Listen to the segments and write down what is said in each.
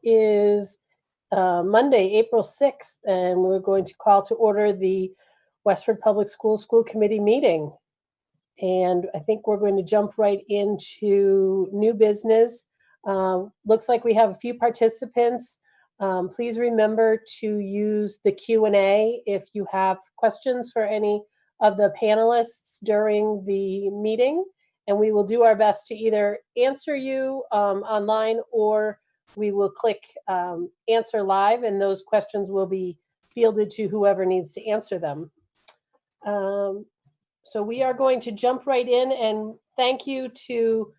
is Monday, April 6th, and we're going to call to order the Westford Public Schools School Committee meeting. And I think we're going to jump right into new business. Looks like we have a few participants. Please remember to use the Q&A if you have questions for any of the panelists during the meeting. And we will do our best to either answer you online, or we will click answer live, and those questions will be fielded to whoever needs to answer them. So we are going to jump right in, and thank you to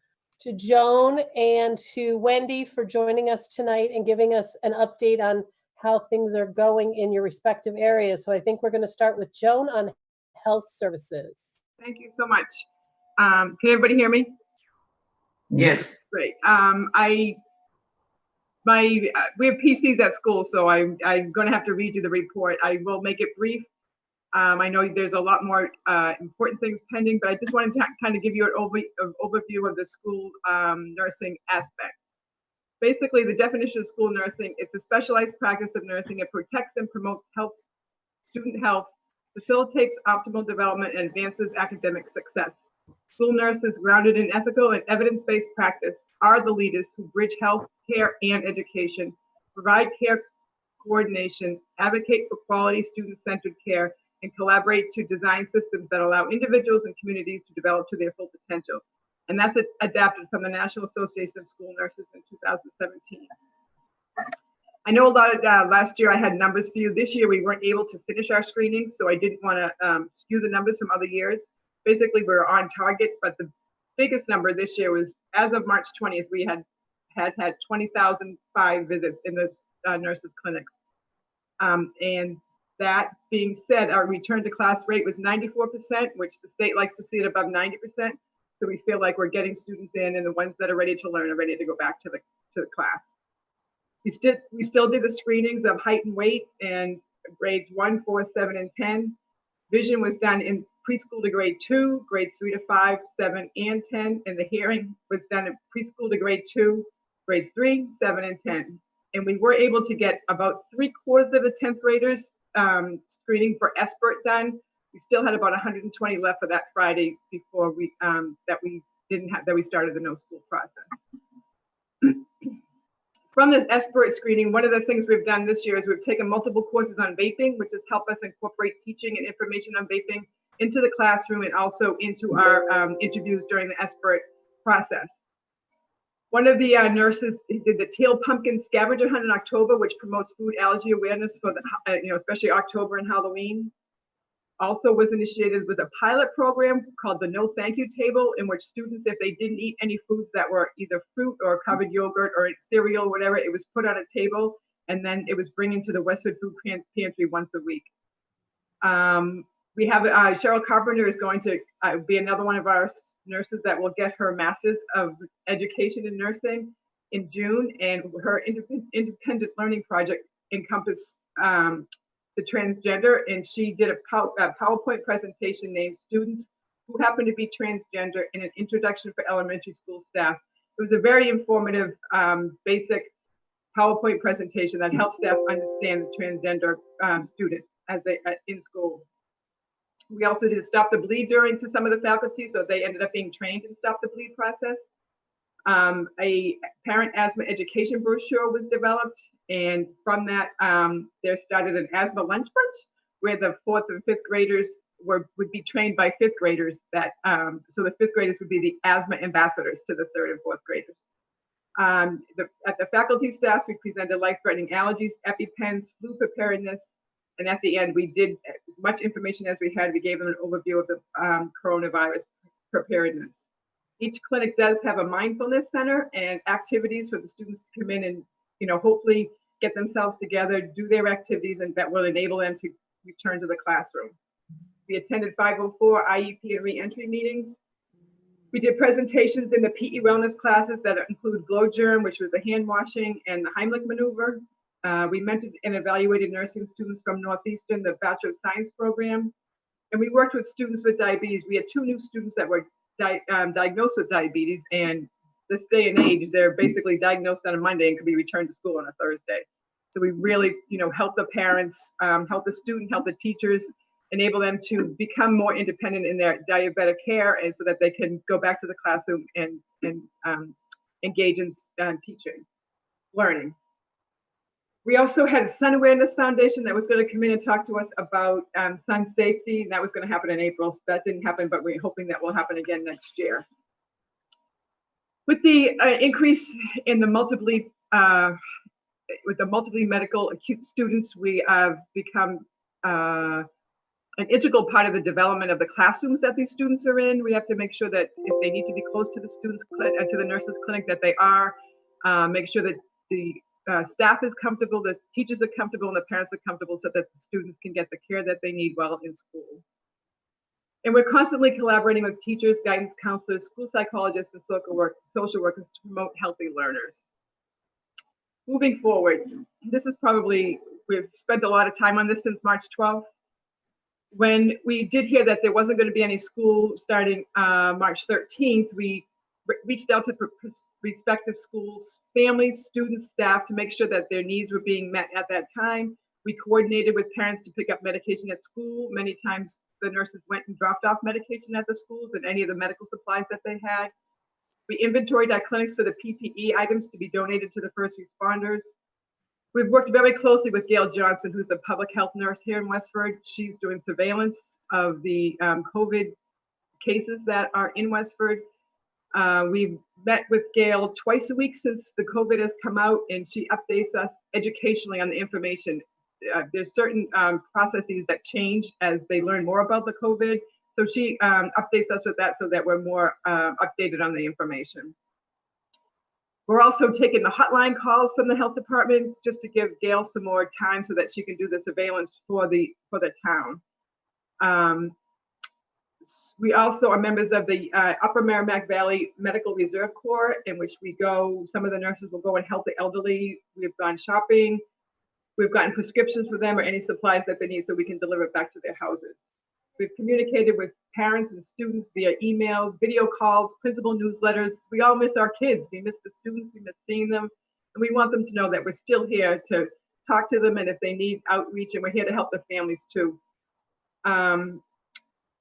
Joan and to Wendy for joining us tonight and giving us an update on how things are going in your respective areas. So I think we're going to start with Joan on health services. Thank you so much. Can everybody hear me? Yes. Great. We have PCs at school, so I'm going to have to read you the report. I will make it brief. I know there's a lot more important things pending, but I just wanted to kind of give you an overview of the school nursing aspect. Basically, the definition of school nursing, it's a specialized practice of nursing. It protects and promotes health, student health, facilitates optimal development, and advances academic success. School nurses, grounded in ethical and evidence-based practice, are the leaders who bridge health care and education, provide care coordination, advocate for quality student-centered care, and collaborate to design systems that allow individuals and communities to develop to their full potential. And that's adapted from the National Association of School Nurses in 2017. I know a lot of last year I had numbers for you. This year we weren't able to finish our screening, so I didn't want to skew the numbers from other years. Basically, we were on target, but the biggest number this year was, as of March 20th, we had 20,005 visits in the nurses' clinics. And that being said, our return to class rate was 94%, which the state likes to see it above 90%. So we feel like we're getting students in, and the ones that are ready to learn are ready to go back to the class. We still did the screenings of height and weight and grades 1, 4, 7, and 10. Vision was done in preschool to grade 2, grades 3 to 5, 7, and 10. And the hearing was done in preschool to grade 2, grades 3, 7, and 10. And we were able to get about 3/4 of the 10th graders screening for SBIRT done. We still had about 120 left for that Friday before we we started the no school process. From this SBIRT screening, one of the things we've done this year is we've taken multiple courses on vaping, which has helped us incorporate teaching and information on vaping into the classroom and also into our interviews during the SBIRT process. One of the nurses did the Teal Pumpkin Scavenger Hunt in October, which promotes food allergy awareness for the, especially October and Halloween. Also was initiated with a pilot program called the No Thank You Table, in which students, if they didn't eat any foods that were either fruit or covered yogurt or cereal or whatever, it was put on a table, and then it was brought into the Westford Food Pantry once a week. We have Cheryl Carpenter is going to be another one of our nurses that will get her Master's of Education in Nursing in June, and her independent learning project encompassed the transgender, and she did a PowerPoint presentation named Students Who Happen to Be Transgender in an Introduction for Elementary School Staff. It was a very informative, basic PowerPoint presentation that helps staff understand the transgender student as they in school. We also did a Stop the Bleed to some of the faculty, so they ended up being trained in Stop the Bleed process. A parent asthma education brochure was developed, and from that, there started an asthma lunch brunch where the 4th and 5th graders would be trained by 5th graders. So the 5th graders would be the asthma ambassadors to the 3rd and 4th graders. At the faculty staff, we presented life-threatening allergies, EpiPens, flu preparedness, and at the end, we did as much information as we had. We gave them an overview of the coronavirus preparedness. Each clinic does have a mindfulness center and activities for the students to come in and, hopefully get themselves together, do their activities, and that will enable them to return to the classroom. We attended 504 IEP and reentry meetings. We did presentations in the PE wellness classes that include Glow Germ, which was the hand washing, and the Heimlich maneuver. We mentored and evaluated nursing students from Northeastern, the Bachelor of Science program. And we worked with students with diabetes. We had 2 new students that were diagnosed with diabetes, and this day and age, they're basically diagnosed on a Monday and could be returned to school on a Thursday. So we really, help the parents, help the student, help the teachers, enable them to become more independent in their diabetic care, and so that they can go back to the classroom and engage in teaching, learning. We also had Sun Awareness Foundation that was going to come in and talk to us about sun safety. And that was going to happen in April. So that didn't happen, but we're hoping that will happen again next year. With the increase in the multiply medical acute students, we have become an integral part of the development of the classrooms that these students are in. We have to make sure that if they need to be close to the students, to the nurses' clinic, that they are. Make sure that the staff is comfortable, the teachers are comfortable, and the parents are comfortable, so that the students can get the care that they need while in school. And we're constantly collaborating with teachers, guidance counselors, school psychologists, and social workers to promote healthy learners. Moving forward, this is probably, we've spent a lot of time on this since March 12th. When we did hear that there wasn't going to be any school starting March 13th, we reached out to respective schools, families, students, staff, to make sure that their needs were being met at that time. We coordinated with parents to pick up medication at school. Many times the nurses went and dropped off medication at the schools and any of the medical supplies that they had. We inventoried our clinics for the PPE items to be donated to the first responders. We've worked very closely with Gail Johnson, who's the public health nurse here in Westford. She's doing surveillance of the COVID cases that are in Westford. We've met with Gail twice a week since the COVID has come out, and she updates us educationally on the information. There's certain processes that change as they learn more about the COVID. So she updates us with that so that we're more updated on the information. We're also taking the hotline calls from the health department just to give Gail some more time so that she can do the surveillance for the town. We also are members of the Upper Merrimack Valley Medical Reserve Corps, in which we go, some of the nurses will go and help the elderly. We've gone shopping. We've gotten prescriptions for them or any supplies that they need so we can deliver it back to their houses. We've communicated with parents and students via emails, video calls, principal newsletters. We all miss our kids. We miss the students, we miss seeing them. And we want them to know that we're still here to talk to them, and if they need outreach, and we're here to help the families too.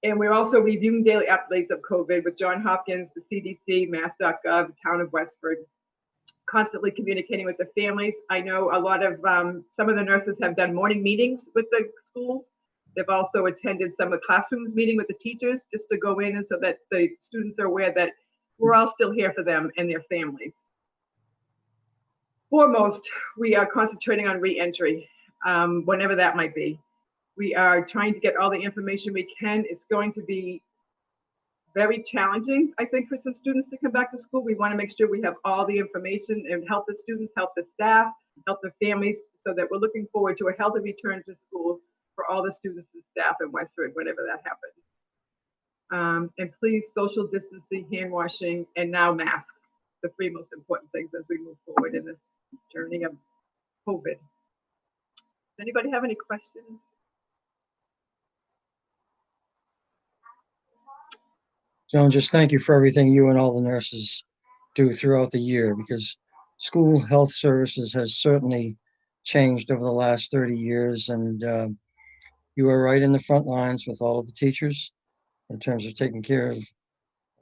And we're also reviewing daily updates of COVID with Johns Hopkins, the CDC, mass.gov, the town of Westford, constantly communicating with the families. I know a lot of, some of the nurses have done morning meetings with the schools. They've also attended some of the classrooms meeting with the teachers just to go in and so that the students are aware that we're all still here for them and their families. Foremost, we are concentrating on re-entry, whenever that might be. We are trying to get all the information we can. It's going to be very challenging, I think, for some students to come back to school. We want to make sure we have all the information and help the students, help the staff, help the families, so that we're looking forward to a healthy return to school for all the students and staff in Westford whenever that happens. And please, social distancing, hand washing, and now masks, the three most important things as we move forward in this journey of COVID. Does anybody have any questions? Joan, just thank you for everything you and all the nurses do throughout the year, because school health services has certainly changed over the last 30 years. And you are right in the front lines with all of the teachers in terms of taking care of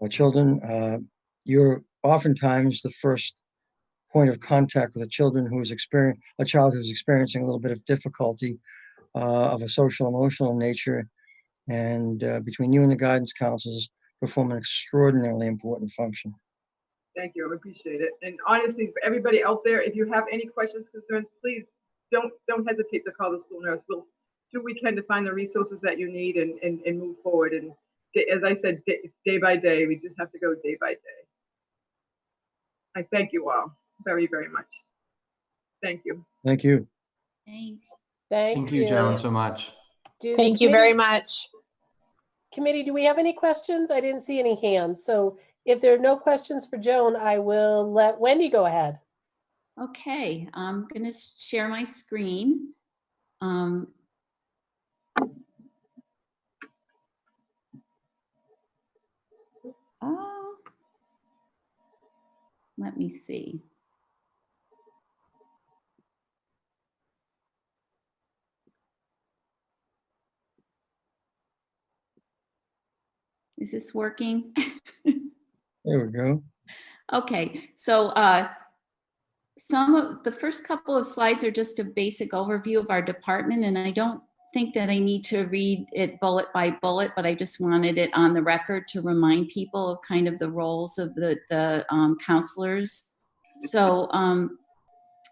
our children. You're oftentimes the first point of contact with a child who's experiencing a little bit of difficulty of a social emotional nature. And between you and the guidance counselors, perform an extraordinarily important function. Thank you, I appreciate it. And honestly, for everybody out there, if you have any questions, concerns, please don't hesitate to call the school nurse. We'll do what we can to find the resources that you need and move forward. And as I said, day by day, we just have to go day by day. I thank you all very, very much. Thank you. Thank you. Thanks. Thank you, you. Joan, so much. Thank you very much. Committee, do we have any questions? I didn't see any hands. So if there are no questions for Joan, I will let Wendy go ahead. Okay, I'm going to share my screen. let me see. Is this working? There we go. Okay, so some of the first couple of slides are just a basic overview of our department, and I don't think that I need to read it bullet by bullet, but I just wanted it on the record to remind people of kind of the roles of the counselors. So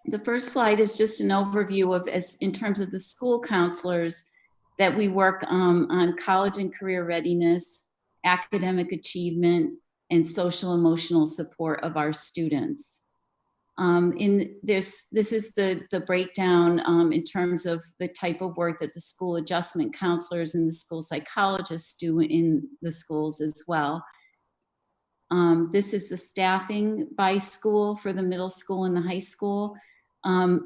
the first slide is just an overview of, as in terms of the school counselors, that we work on college and career readiness, academic achievement, and social emotional support of our students. This is the breakdown in terms of the type of work that the school adjustment counselors and the school psychologists do in the schools as well. This is the staffing by school for the middle school and the high school.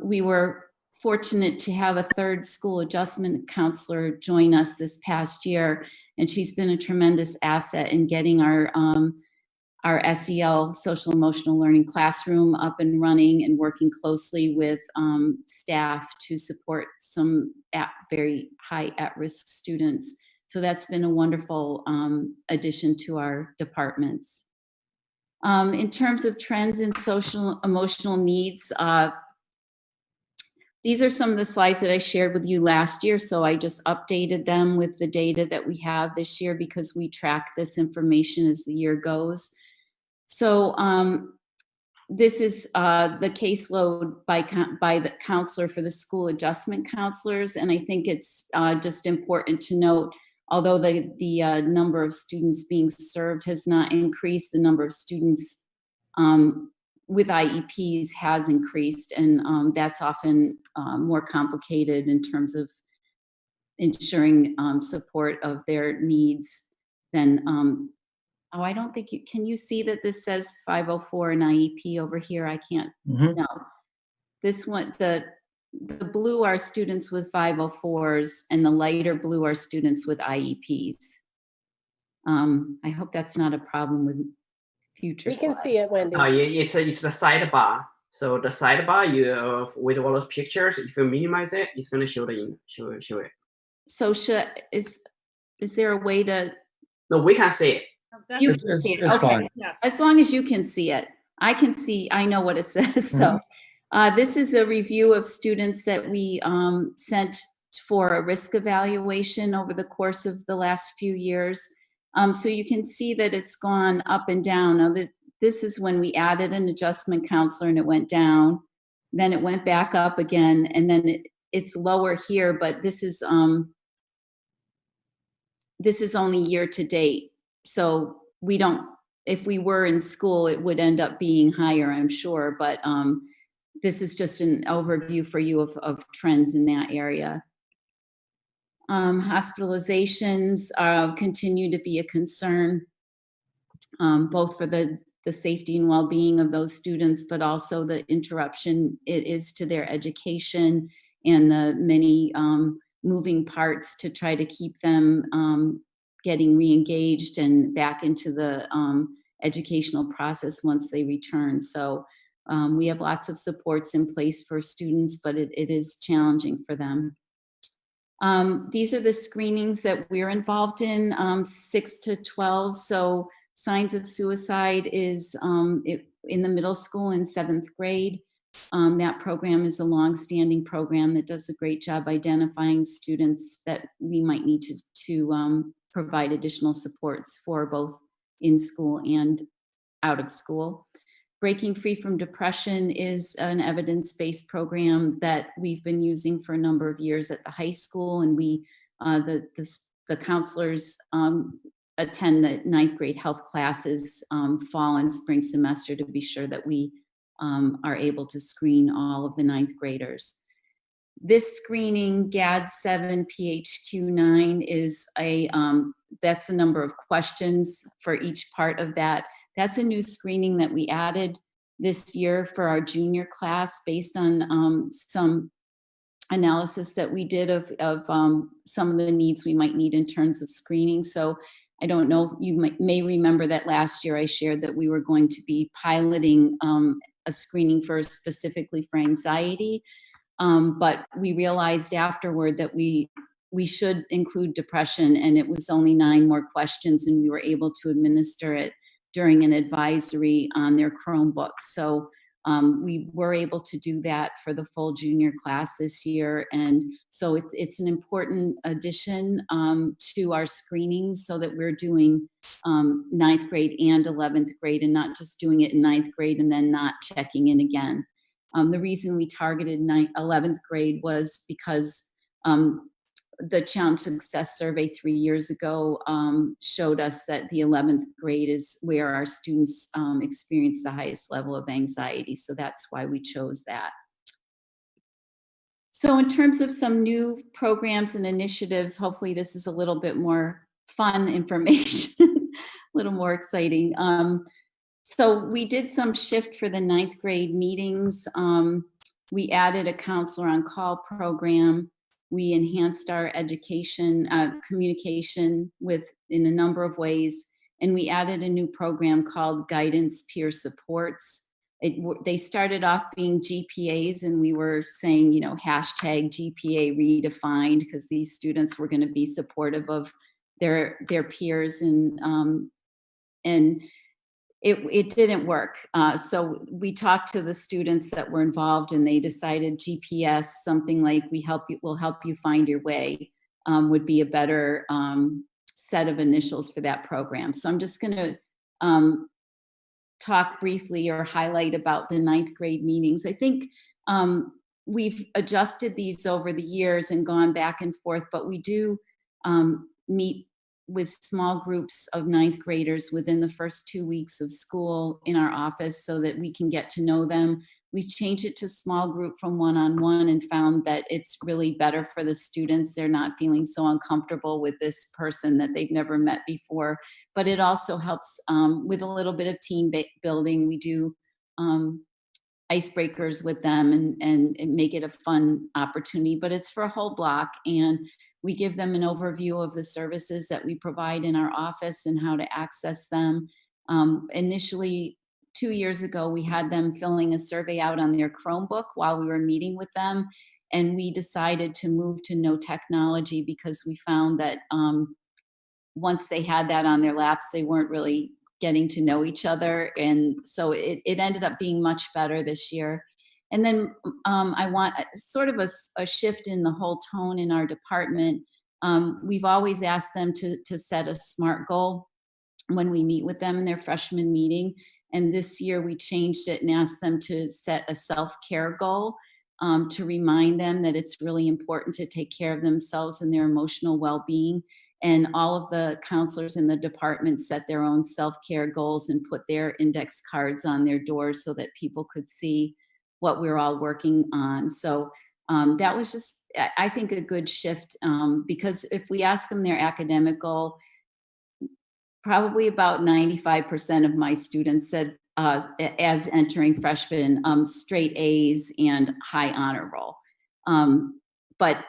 We were fortunate to have a third school adjustment counselor join us this past year, and she's been a tremendous asset in getting our SEL, social emotional learning classroom, up and running and working closely with staff to support some very high at-risk students. So that's been a wonderful addition to our departments. In terms of trends in social emotional needs, these are some of the slides that I shared with you last year, so I just updated them with the data that we have this year because we track this information as the year goes. So this is the caseload by the counselor for the school adjustment counselors, and I think it's just important to note, although the number of students being served has not increased, the number of students with IEPs has increased, and that's often more complicated in terms of ensuring support of their needs than oh, I don't think can you see that this says 504 and IEP over here? I can't, no. This one, the blue are students with 504s and the lighter blue are students with IEPs. I hope that's not a problem with future We can slides. see it, Wendy. It's the sidebar. So the sidebar, you with all those pictures, if you minimize it, it's going to show it. So is there a way to? No, we can see it. You can see it. It's Okay. fine. Yes. As long as you can see it. I can see, I know what it says. So this is a review of students that we sent for a risk evaluation over the course of the last few years. So you can see that it's gone up and down. Now, this is when we added an adjustment counselor and it went down. Then it went back up again, and then it's lower here, but this is only year to date. So we don't, if we were in school, it would end up being higher, I'm sure. But this is just an overview for you of trends in that area. Hospitalizations continue to be a concern, both for the safety and well-being of those students, but also the interruption it is to their education and the many moving parts to try to keep them getting re-engaged and back into the educational process once they return. So we have lots of supports in place for students, but it is challenging for them. These are the screenings that we're involved in, 6 to 12. So signs of suicide is in the middle school in 7th grade. That program is a long-standing program that does a great job identifying students that we might need to provide additional supports for, both in school and out of school. Breaking Free from Depression is an evidence-based program that we've been using for a number of years at the high school, and we the counselors attend the 9th grade health classes fall and spring semester to be sure that we are able to screen all of the 9th graders. This screening, GAD-7 PHQ-9, is that's the number of questions for each part of that. That's a new screening that we added this year for our junior class based on some analysis that we did of some of the needs we might need in terms of screening. So I don't know, you may remember that last year I shared that we were going to be piloting a screening specifically for anxiety. But we realized afterward that we should include depression, and it was only 9 more questions, and we were able to administer it during an advisory on their Chromebooks. So we were able to do that for the full junior class this year. And so it's an important addition to our screenings, so that we're doing 9th grade and 11th grade, and not just doing it in 9th grade and then not checking in again. The reason we targeted 11th grade was because the Challenge Success Survey 3 years ago showed us that the 11th grade is where our students experience the highest level of anxiety. So that's why we chose that. So in terms of some new programs and initiatives, hopefully this is a little bit more fun information, a little more exciting. So we did some shift for the 9th grade meetings. We added a counselor on call program. We enhanced our education, communication in a number of ways. And we added a new program called Guidance Peer Supports. They started off being GPAs, and we were saying, you know, hashtag GPA redefined, because these students were going to be supportive of their peers, and it didn't work. So we talked to the students that were involved, and they decided GPS, something like we'll help you find your way, would be a better set of initials for that program. So I'm just going to talk briefly or highlight about the 9th grade meetings. I think we've adjusted these over the years and gone back and forth, but we do meet with small groups of 9th graders within the first 2 weeks of school in our office, so that we can get to know them. We've changed it to small group from one-on-one, and found that it's really better for the students. They're not feeling so uncomfortable with this person that they've never met before. But it also helps with a little bit of team building. We do icebreakers with them and make it a fun opportunity, but it's for a whole block. And we give them an overview of the services that we provide in our office and how to access them. Initially, 2 years ago, we had them filling a survey out on their Chromebook while we were meeting with them. And we decided to move to no technology, because we found that once they had that on their laps, they weren't really getting to know each other. And so it ended up being much better this year. And then I want sort of a shift in the whole tone in our department. We've always asked them to set a SMART goal when we meet with them in their freshman meeting. And this year we changed it and asked them to set a self-care goal, to remind them that it's really important to take care of themselves and their emotional well-being. And all of the counselors in the department set their own self-care goals and put their index cards on their doors so that people could see what we're all working on. So that was just, I think, a good shift, because if we ask them their academic goal, probably about 95% of my students said, as entering freshman, straight A's and high honor roll. But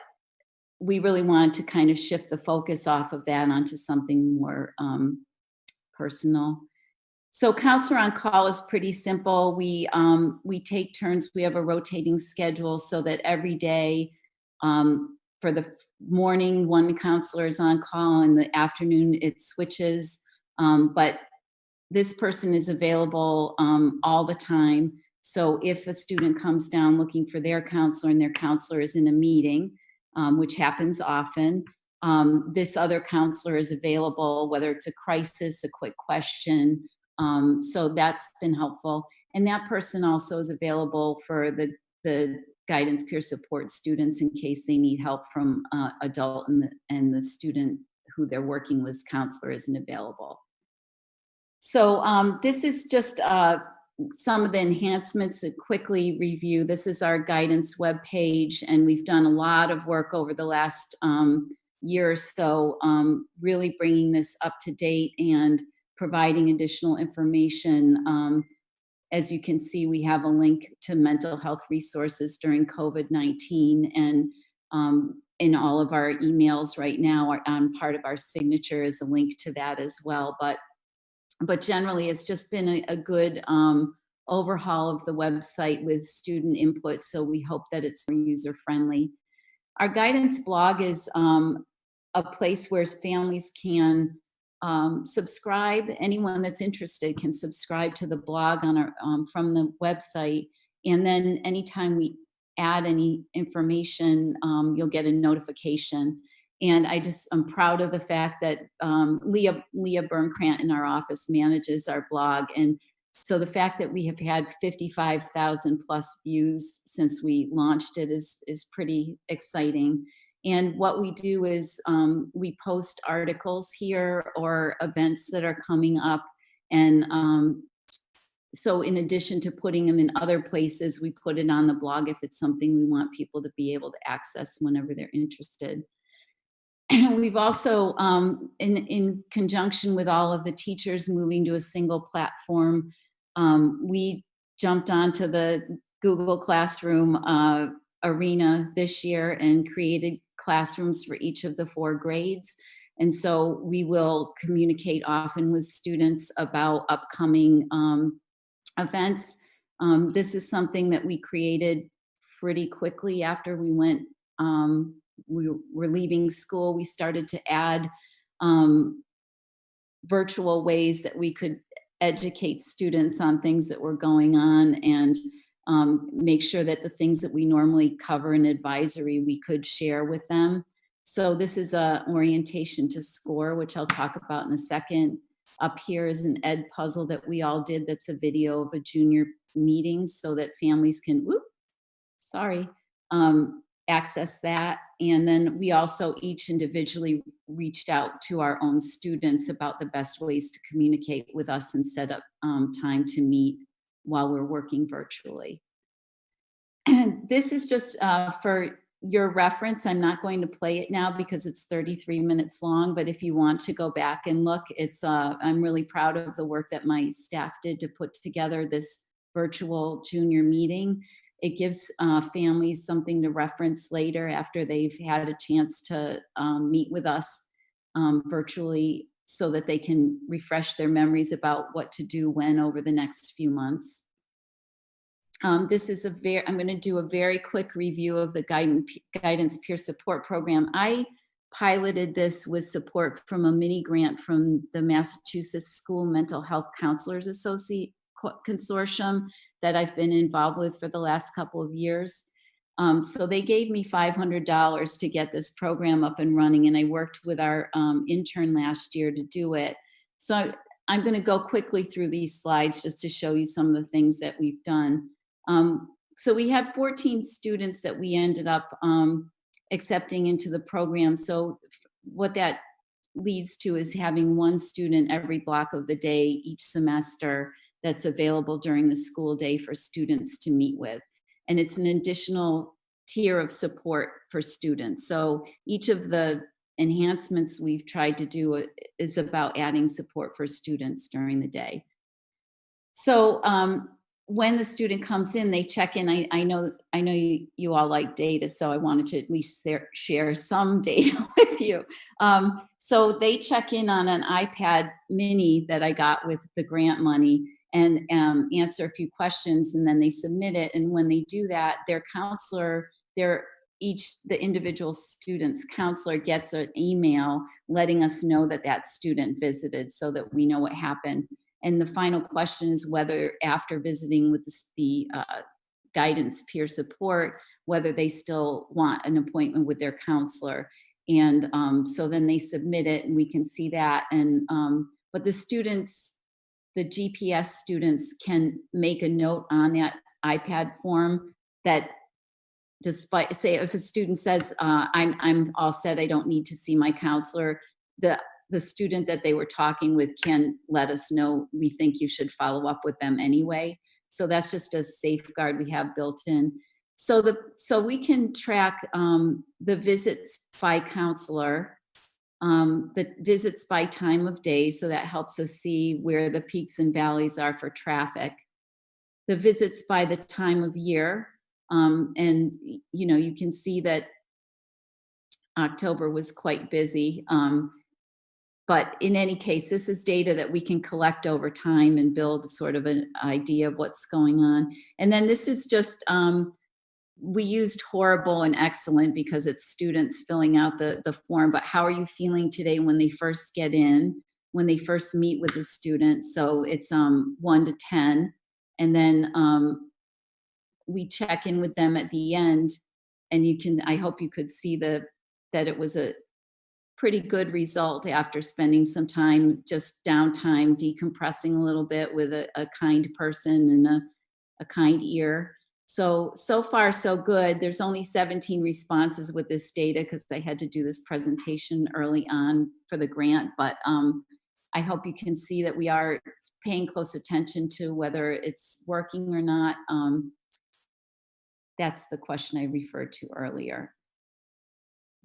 we really wanted to kind of shift the focus off of that onto something more personal. So counselor on call is pretty simple. We take turns. We have a rotating schedule, so that every day, for the morning, one counselor is on call. In the afternoon, it switches. But this person is available all the time. So if a student comes down looking for their counselor and their counselor is in a meeting, which happens often, this other counselor is available, whether it's a crisis, a quick question. So that's been helpful. And that person also is available for the guidance peer support students in case they need help from adult and the student who they're working with counselor isn't available. So this is just some of the enhancements to quickly review. This is our guidance webpage, and we've done a lot of work over the last year or so, really bringing this up to date and providing additional information. As you can see, we have a link to mental health resources during COVID-19, and in all of our emails right now, on part of our signature is a link to that as well. But generally, it's just been a good overhaul of the website with student input. So we hope that it's more user friendly. Our guidance blog is a place where families can subscribe. Anyone that's interested can subscribe to the blog on our from the website. And then anytime we add any information, you'll get a notification. And I'm proud of the fact that Leah Bernkrant in our office manages our blog. And so the fact that we have had 55,000 plus views since we launched it is pretty exciting. And what we do is we post articles here or events that are coming up. And so in addition to putting them in other places, we put it on the blog if it's something we want people to be able to access whenever they're interested. We've also, in conjunction with all of the teachers moving to a single platform, we jumped onto the Google Classroom arena this year and created classrooms for each of the 4 grades. And so we will communicate often with students about upcoming events. This is something that we created pretty quickly after we went, we were leaving school. We started to add virtual ways that we could educate students on things that were going on, and make sure that the things that we normally cover in advisory, we could share with them. So this is a orientation to SCOIR, which I'll talk about in a second. Up here is an ed puzzle that we all did. That's a video of a junior meeting so that families can, access that. And then we also each individually reached out to our own students about the best ways to communicate with us and set up time to meet while we're working virtually. And this is just for your reference. I'm not going to play it now because it's 33 minutes long, but if you want to go back and look, it's I'm really proud of the work that my staff did to put together this virtual junior meeting. It gives families something to reference later after they've had a chance to meet with us virtually, so that they can refresh their memories about what to do when over the next few months. This is I'm going to do a very quick review of the guidance peer support program. I piloted this with support from a mini grant from the Massachusetts School Mental Health Counselors Consortium that I've been involved with for the last couple of years. So they gave me $500 to get this program up and running, and I worked with our intern last year to do it. So I'm going to go quickly through these slides just to show you some of the things that we've done. So we had 14 students that we ended up accepting into the program. So what that leads to is having 1 student every block of the day each semester that's available during the school day for students to meet with. And it's an additional tier of support for students. So each of the enhancements we've tried to do is about adding support for students during the day. So when the student comes in, they check in. I know you all like data, so I wanted to at least share some data with you. So they check in on an iPad mini that I got with the grant money, and answer a few questions, and then they submit it. And when they do that, their counselor, the individual student's counselor gets an email letting us know that that student visited, so that we know what happened. And the final question is whether, after visiting with the guidance peer support, whether they still want an appointment with their counselor. And so then they submit it, and we can see that. And but the GPS students can make a note on that iPad form that, despite, say, if a student says, I'm all set, I don't need to see my counselor, the student that they were talking with can let us know, we think you should follow up with them anyway. So that's just a safeguard we have built in. So we can track the visits by counselor, the visits by time of day, so that helps us see where the peaks and valleys are for traffic. The visits by the time of year, and you can see that October was quite busy. But in any case, this is data that we can collect over time and build sort of an idea of what's going on. And then this is just, we used horrible and excellent because it's students filling out the form, but how are you feeling today when they first get in, when they first meet with the student? So it's 1 to 10. And then we check in with them at the end, and you can, I hope you could see that it was a pretty good result after spending some time, just downtime, decompressing a little bit with a kind person and a kind ear. So far, so good. There's only 17 responses with this data because I had to do this presentation early on for the grant, but I hope you can see that we are paying close attention to whether it's working or not. That's the question I referred to earlier.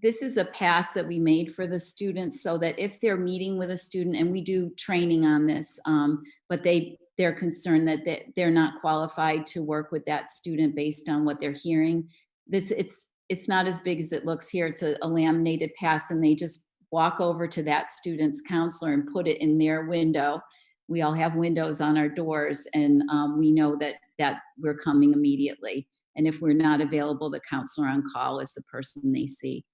This is a pass that we made for the students so that if they're meeting with a student, and we do training on this, but they're concerned that they're not qualified to work with that student based on what they're hearing. It's not as big as it looks here. It's a laminated pass, and they just walk over to that student's counselor and put it in their window. We all have windows on our doors, and we know that we're coming immediately. And if we're not available, the counselor on call is the person they see.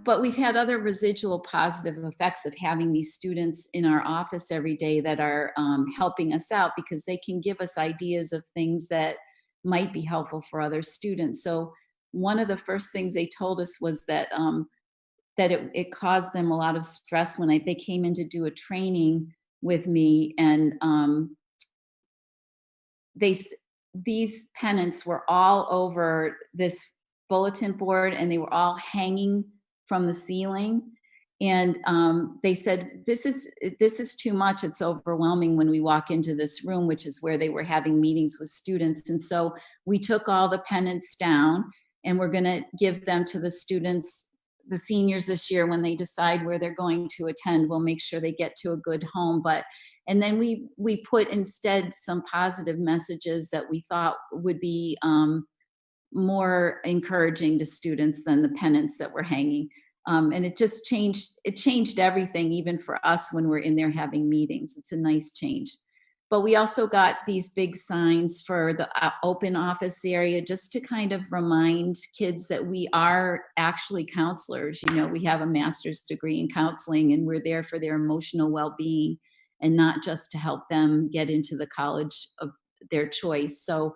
But we've had other residual positive effects of having these students in our office every day that are helping us out, because they can give us ideas of things that might be helpful for other students. So one of the first things they told us was that it caused them a lot of stress when they came in to do a training with me, and these pennants were all over this bulletin board, and they were all hanging from the ceiling. And they said, this is too much. It's overwhelming when we walk into this room, which is where they were having meetings with students. And so we took all the pennants down, and we're going to give them to the students, the seniors this year, when they decide where they're going to attend. We'll make sure they get to a good home. And then we put instead some positive messages that we thought would be more encouraging to students than the pennants that were hanging. And it just changed everything, even for us when we're in there having meetings. It's a nice change. But we also got these big signs for the open office area, just to kind of remind kids that we are actually counselors. You know, we have a master's degree in counseling, and we're there for their emotional well-being and not just to help them get into the college of their choice. So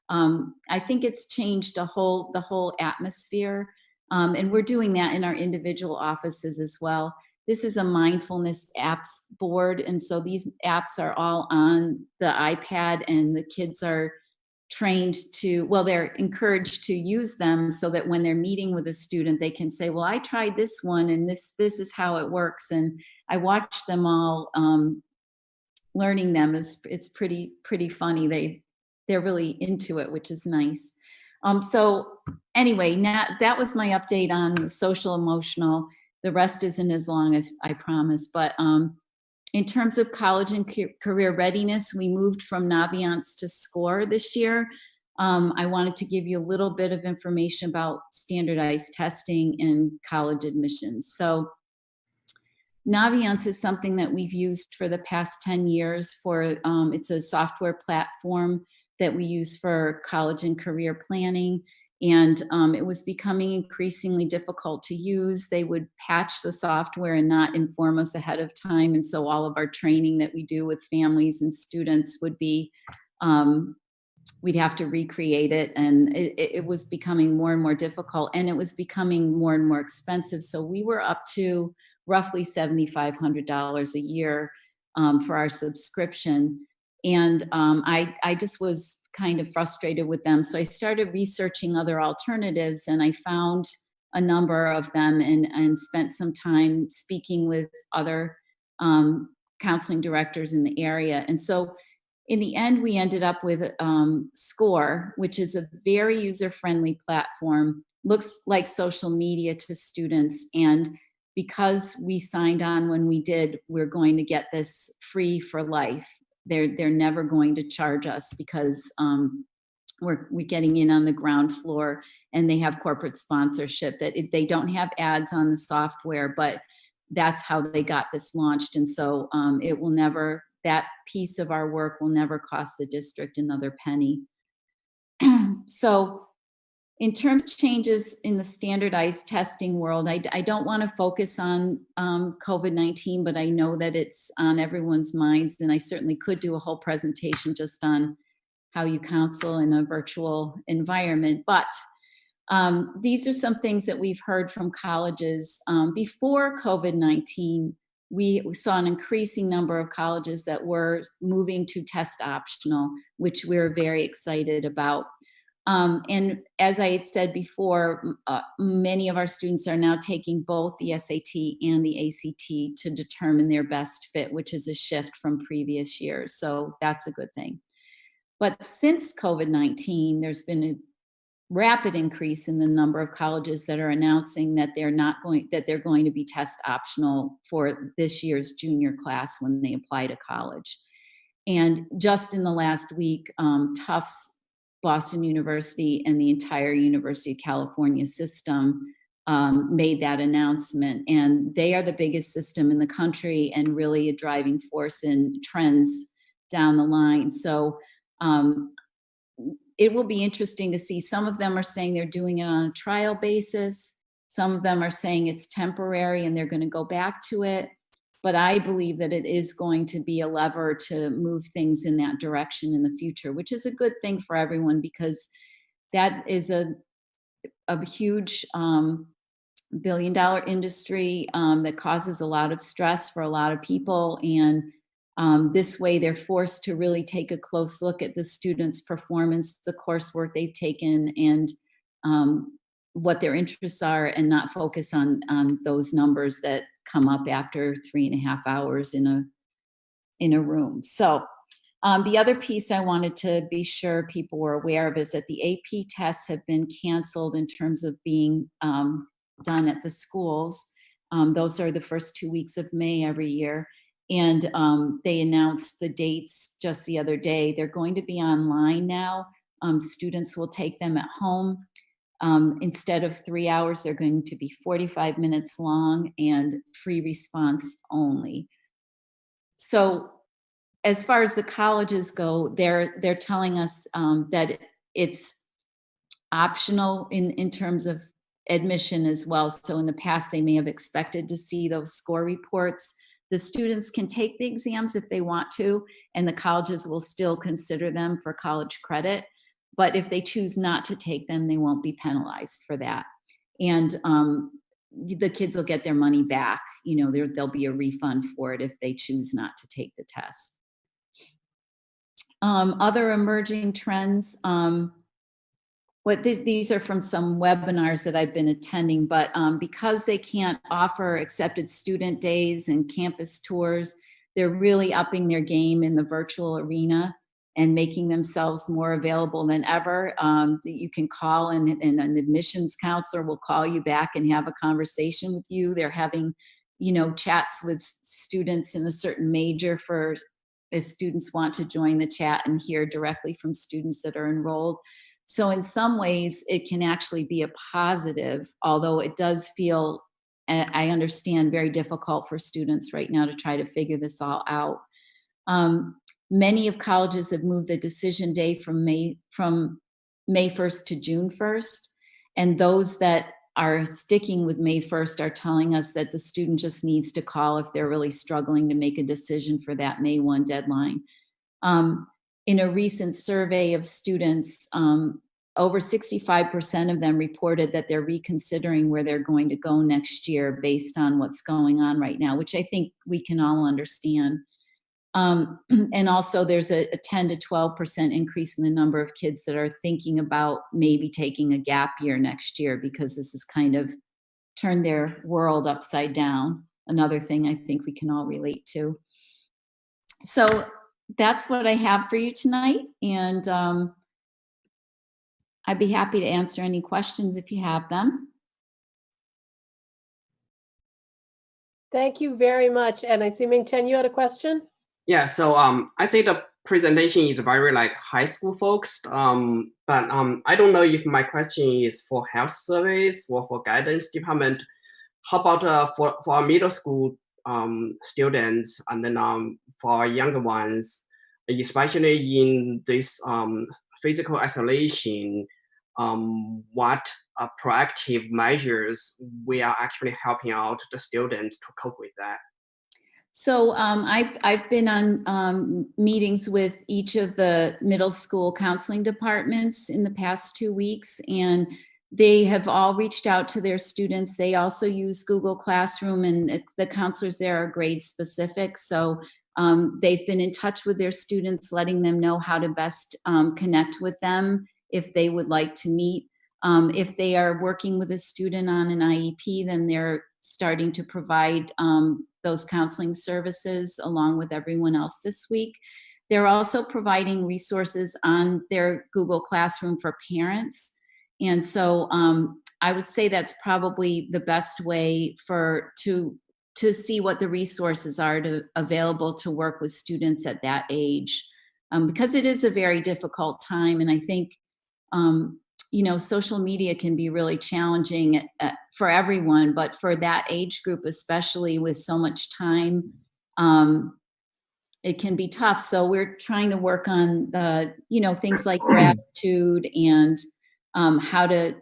I think it's changed the whole atmosphere. And we're doing that in our individual offices as well. This is a mindfulness apps board. And so these apps are all on the iPad, and the kids are trained to, well, they're encouraged to use them so that when they're meeting with a student, they can say, well, I tried this one, and this is how it works. And I watched them all learning them. It's pretty funny. They're really into it, which is nice. So anyway, now that was my update on the social emotional. The rest isn't as long as I promised, but in terms of college and career readiness, we moved from Naviance to SCOIR this year. I wanted to give you a little bit of information about standardized testing and college admissions. So Naviance is something that we've used for the past 10 years for, it's a software platform that we use for college and career planning. And it was becoming increasingly difficult to use. They would patch the software and not inform us ahead of time. And so all of our training that we do with families and students would be, we'd have to recreate it. And it was becoming more and more difficult, and it was becoming more and more expensive. So we were up to roughly $7,500 a year for our subscription. And I just was kind of frustrated with them. So I started researching other alternatives, and I found a number of them, and spent some time speaking with other counseling directors in the area. And so in the end, we ended up with SCOIR, which is a very user-friendly platform, looks like social media to students. And because we signed on when we did, we're going to get this free for life. They're never going to charge us, because we're getting in on the ground floor, and they have corporate sponsorship that they don't have ads on the software, but that's how they got this launched. And so it will never, that piece of our work will never cost the district another penny. So in terms of changes in the standardized testing world, I don't want to focus on COVID-19, but I know that it's on everyone's minds, and I certainly could do a whole presentation just on how you counsel in a virtual environment. But these are some things that we've heard from colleges. Before COVID-19, we saw an increasing number of colleges that were moving to test optional, which we're very excited about. And as I had said before, many of our students are now taking both the SAT and the ACT to determine their best fit, which is a shift from previous years. So that's a good thing. But since COVID-19, there's been a rapid increase in the number of colleges that are announcing that they're going to be test optional for this year's junior class when they apply to college. And just in the last week, Tufts, Boston University, and the entire University of California system made that announcement. And they are the biggest system in the country and really a driving force in trends down the line. So it will be interesting to see. Some of them are saying they're doing it on a trial basis. Some of them are saying it's temporary and they're going to go back to it. But I believe that it is going to be a lever to move things in that direction in the future, which is a good thing for everyone, because that is a huge billion-dollar industry that causes a lot of stress for a lot of people. And this way they're forced to really take a close look at the students' performance, the coursework they've taken, and what their interests are, and not focus on those numbers that come up after 3.5 hours in a room. So the other piece I wanted to be sure people were aware of is that the AP tests have been canceled in terms of being done at the schools. Those are the first 2 weeks of May every year. And they announced the dates just the other day. They're going to be online now. Students will take them at home. Instead of 3 hours, they're going to be 45 minutes long and free response only. So as far as the colleges go, they're telling us that it's optional in terms of admission as well. So in the past, they may have expected to see those SCOIR reports. The students can take the exams if they want to, and the colleges will still consider them for college credit. But if they choose not to take them, they won't be penalized for that. And the kids will get their money back. You know, there'll be a refund for it if they choose not to take the test. Other emerging trends, these are from some webinars that I've been attending, but because they can't offer accepted student days and campus tours, they're really upping their game in the virtual arena and making themselves more available than ever. You can call and an admissions counselor will call you back and have a conversation with you. They're having, chats with students in a certain major for if students want to join the chat and hear directly from students that are enrolled. So in some ways, it can actually be a positive, although it does feel, I understand, very difficult for students right now to try to figure this all out. Many of colleges have moved the decision day from May 1st to June 1st. And those that are sticking with May 1st are telling us that the student just needs to call if they're really struggling to make a decision for that May 1 deadline. In a recent survey of students, over 65% of them reported that they're reconsidering where they're going to go next year based on what's going on right now, which I think we can all understand. And also there's a 10 to 12% increase in the number of kids that are thinking about maybe taking a gap year next year, because this has kind of turned their world upside down. Another thing I think we can all relate to. So that's what I have for you tonight. And I'd be happy to answer any questions if you have them. Thank you very much. And I see Ming Chen, you had a question? Yeah, so I say the presentation is very like high school focused, but I don't know if my question is for health service or for guidance department. How about for our middle school students, and then for our younger ones, especially in this physical isolation, what proactive measures we are actually helping out the students to cope with that? So I've been on meetings with each of the middle school counseling departments in the past 2 weeks, and they have all reached out to their students. They also use Google Classroom, and the counselors there are grade specific. So they've been in touch with their students, letting them know how to best connect with them if they would like to meet. If they are working with a student on an IEP, then they're starting to provide those counseling services along with everyone else this week. They're also providing resources on their Google Classroom for parents. And so I would say that's probably the best way to see what the resources are available to work with students at that age, because it is a very difficult time. And I think social media can be really challenging for everyone, but for that age group, especially with so much time, it can be tough. So we're trying to work on the, things like gratitude and how to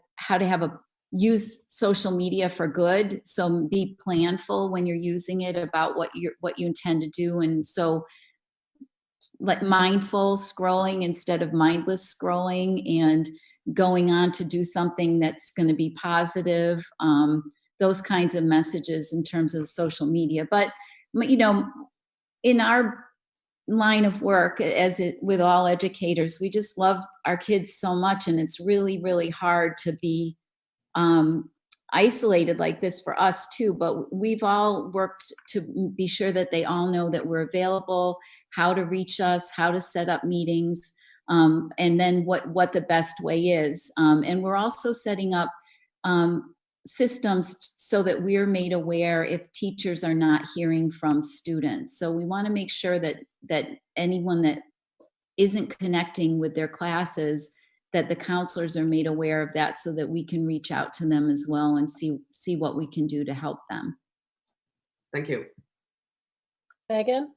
use social media for good. So be planful when you're using it about what you intend to do. And so like mindful scrolling instead of mindless scrolling, and going on to do something that's going to be positive, those kinds of messages in terms of social media. But, in our line of work, with all educators, we just love our kids so much. And it's really, really hard to be isolated like this for us too. But we've all worked to be sure that they all know that we're available, how to reach us, how to set up meetings, and then what the best way is. And we're also setting up systems so that we're made aware if teachers are not hearing from students. So we want to make sure that anyone that isn't connecting with their classes, that the counselors are made aware of that, so that we can reach out to them as well and see what we can do to help them. Thank you. Megan?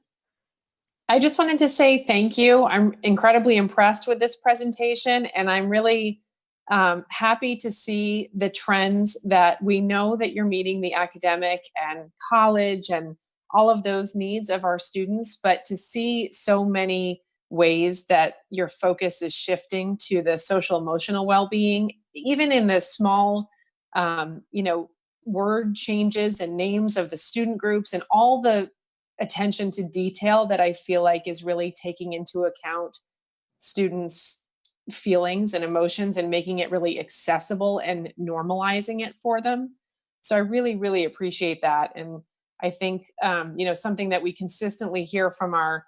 I just wanted to say thank you. I'm incredibly impressed with this presentation, and I'm really happy to see the trends that we know that you're meeting the academic and college and all of those needs of our students, but to see so many ways that your focus is shifting to the social emotional well-being, even in the small, word changes and names of the student groups, and all the attention to detail that I feel like is really taking into account students' feelings and emotions and making it really accessible and normalizing it for them. So I really, really appreciate that. And I think, something that we consistently hear from our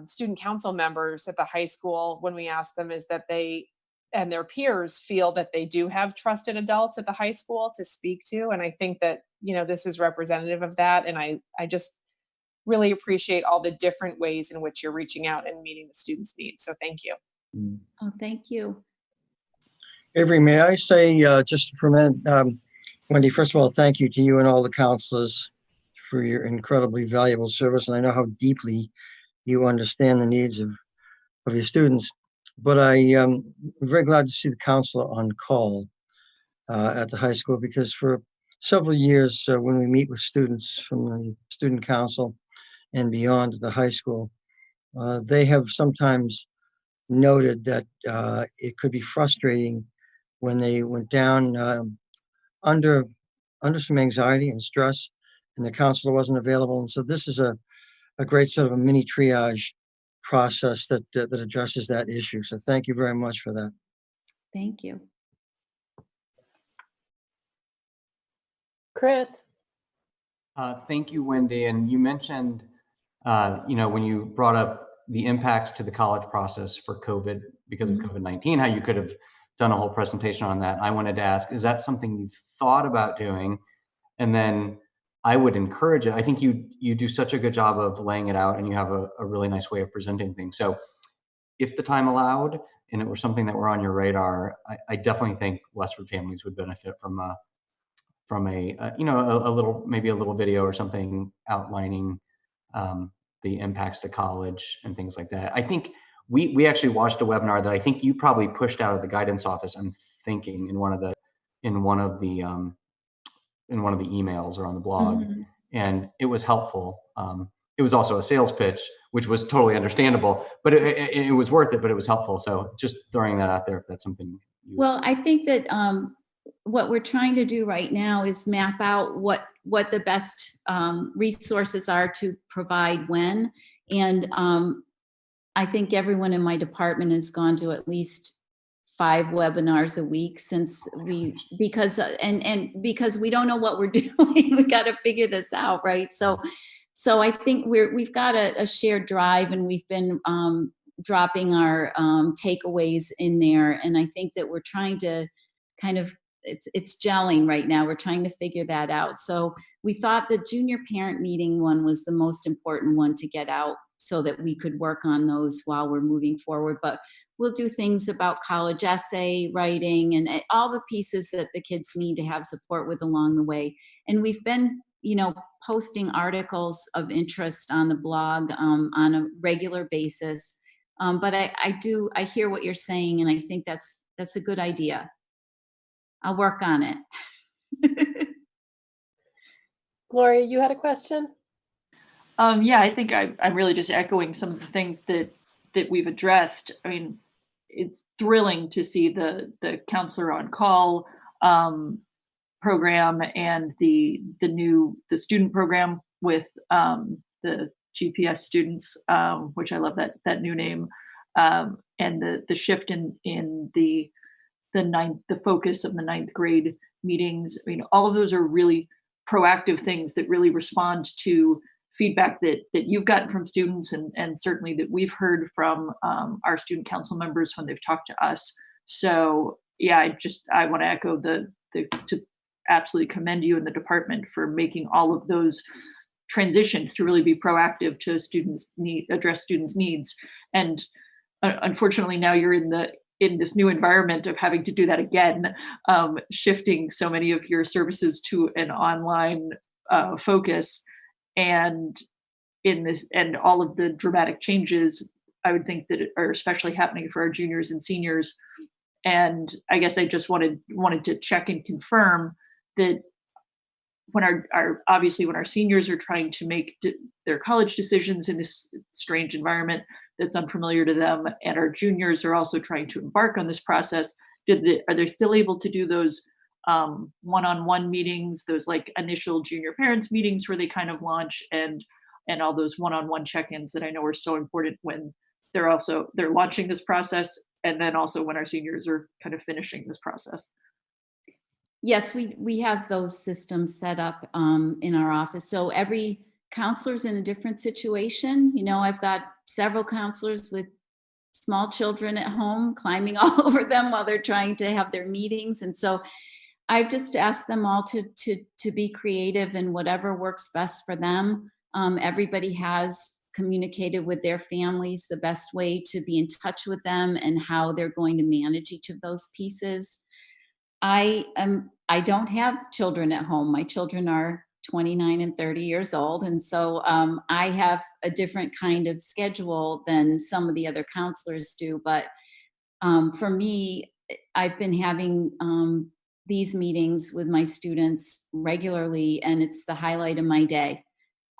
student council members at the high school when we ask them is that they and their peers feel that they do have trusted adults at the high school to speak to. And I think that, this is representative of that. And I just really appreciate all the different ways in which you're reaching out and meeting the students' needs. So thank you. Oh, thank you. Avery, may I say just for a minute, Wendy, first of all, thank you to you and all the counselors for your incredibly valuable service. And I know how deeply you understand the needs of your students. But I'm very glad to see the counselor on call at the high school, because for several years when we meet with students from the student council and beyond at the high school, they have sometimes noted that it could be frustrating when they went down under some anxiety and stress, and the counselor wasn't available. And so this is a great sort of a mini triage process that addresses that issue. So thank you very much for that. Thank you. Chris? Thank you, Wendy. And you mentioned, when you brought up the impacts to the college process for COVID because of COVID-19, how you could have done a whole presentation on that. I wanted to ask, is that something you've thought about doing? And then I would encourage it. I think you do such a good job of laying it out, and you have a really nice way of presenting things. So if the time allowed and it were something that were on your radar, I definitely think Westford families would benefit from a you know, a little, maybe a little video or something outlining the impacts to college and things like that. I think we actually watched a webinar that I think you probably pushed out of the guidance office, I'm thinking, in one of the emails or on the blog, and it was helpful. It was also a sales pitch, which was totally understandable, but it was worth it, but it was helpful. So just throwing that out there, if that's something Well, I think that what we're trying to do right now is map out what the best resources are to provide when. And I think everyone in my department has gone to at least 5 webinars a week since because we don't know what we're doing. We got to figure this out, right? So I think we've got a shared drive, and we've been dropping our takeaways in there. And I think that we're trying to kind of, it's gelling right now. We're trying to figure that out. So we thought the junior parent meeting one was the most important one to get out so that we could work on those while we're moving forward. But we'll do things about college essay writing and all the pieces that the kids need to have support with along the way. And we've been, you know, posting articles of interest on the blog on a regular basis. But I hear what you're saying, and I think that's a good idea. I'll work on it. Gloria, you had a question? Yeah, I think I'm really just echoing some of the things that we've addressed. I mean, it's thrilling to see the counselor on call program and the student program with the GPS students, which I love that new name, and the shift in the focus of the 9th grade meetings. I mean, all of those are really proactive things that really respond to feedback that you've gotten from students, and certainly that we've heard from our student council members when they've talked to us. So yeah, I want to echo to absolutely commend you and the department for making all of those transitions to really be proactive to address students' needs. And unfortunately, now you're in this new environment of having to do that again, shifting so many of your services to an online focus, and all of the dramatic changes, I would think, that are especially happening for our juniors and seniors. And I guess I just wanted to check and confirm that when our seniors are trying to make their college decisions in this strange environment that's unfamiliar to them, and our juniors are also trying to embark on this process, are they still able to do those one-on-one meetings, those like initial junior parents meetings where they kind of launch, and all those one-on-one check-ins that I know are so important when they're launching this process, and then also when our seniors are kind of finishing this process? Yes, we have those systems set up in our office. So every counselor's in a different situation. You know, I've got several counselors with small children at home climbing all over them while they're trying to have their meetings. And so I've just asked them all to be creative in whatever works best for them. Everybody has communicated with their families the best way to be in touch with them and how they're going to manage each of those pieces. I don't have children at home. My children are 29 and 30 years old. And so I have a different kind of schedule than some of the other counselors do. But for me, I've been having these meetings with my students regularly, and it's the highlight of my day.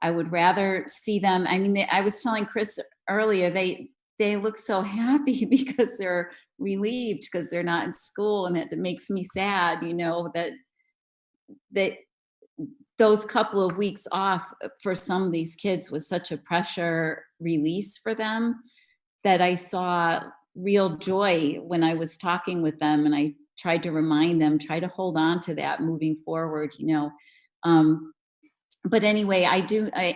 I would rather see them. I mean, I was telling Chris earlier, they look so happy because they're relieved because they're not in school, and that makes me sad, you know, that those couple of weeks off for some of these kids was such a pressure release for them, that I saw real joy when I was talking with them, and I tried to remind them, try to hold on to that moving forward, you know. But anyway,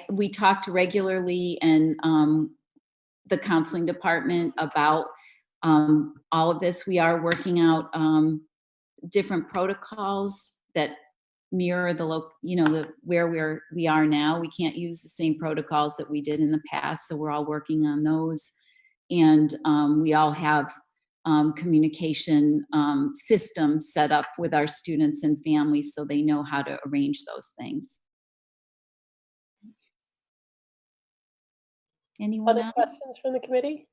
we talked regularly, and the counseling department about all of this. We are working out different protocols that mirror where we are now. We can't use the same protocols that we did in the past, so we're all working on those. And we all have communication systems set up with our students and families so they know how to arrange those things. Anyone Other else? questions from the committee?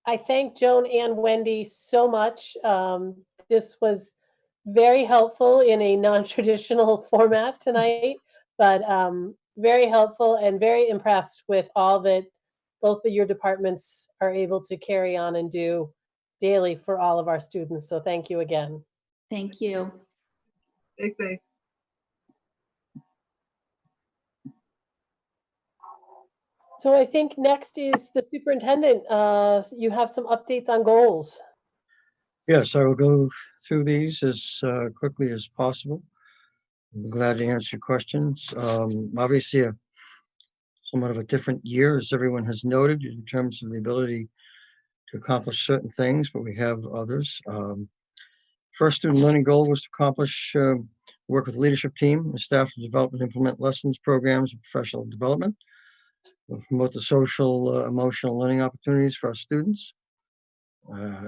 I thank Joan and Wendy so much. This was very helpful in a non-traditional format tonight, but very helpful and very impressed with all that both of your departments are able to carry on and do daily for all of our students. So thank you again. Thank you. Stay safe. So I think next is the superintendent. You have some updates on goals. Yes, I will go through these as quickly as possible. I'm glad to answer questions. Obviously, somewhat of a different year, as everyone has noted, in terms of the ability to accomplish certain things, but we have others. First student learning goal was to accomplish work with the leadership team and staff to develop and implement lessons, programs, and professional development. We'll promote the social, emotional learning opportunities for our students.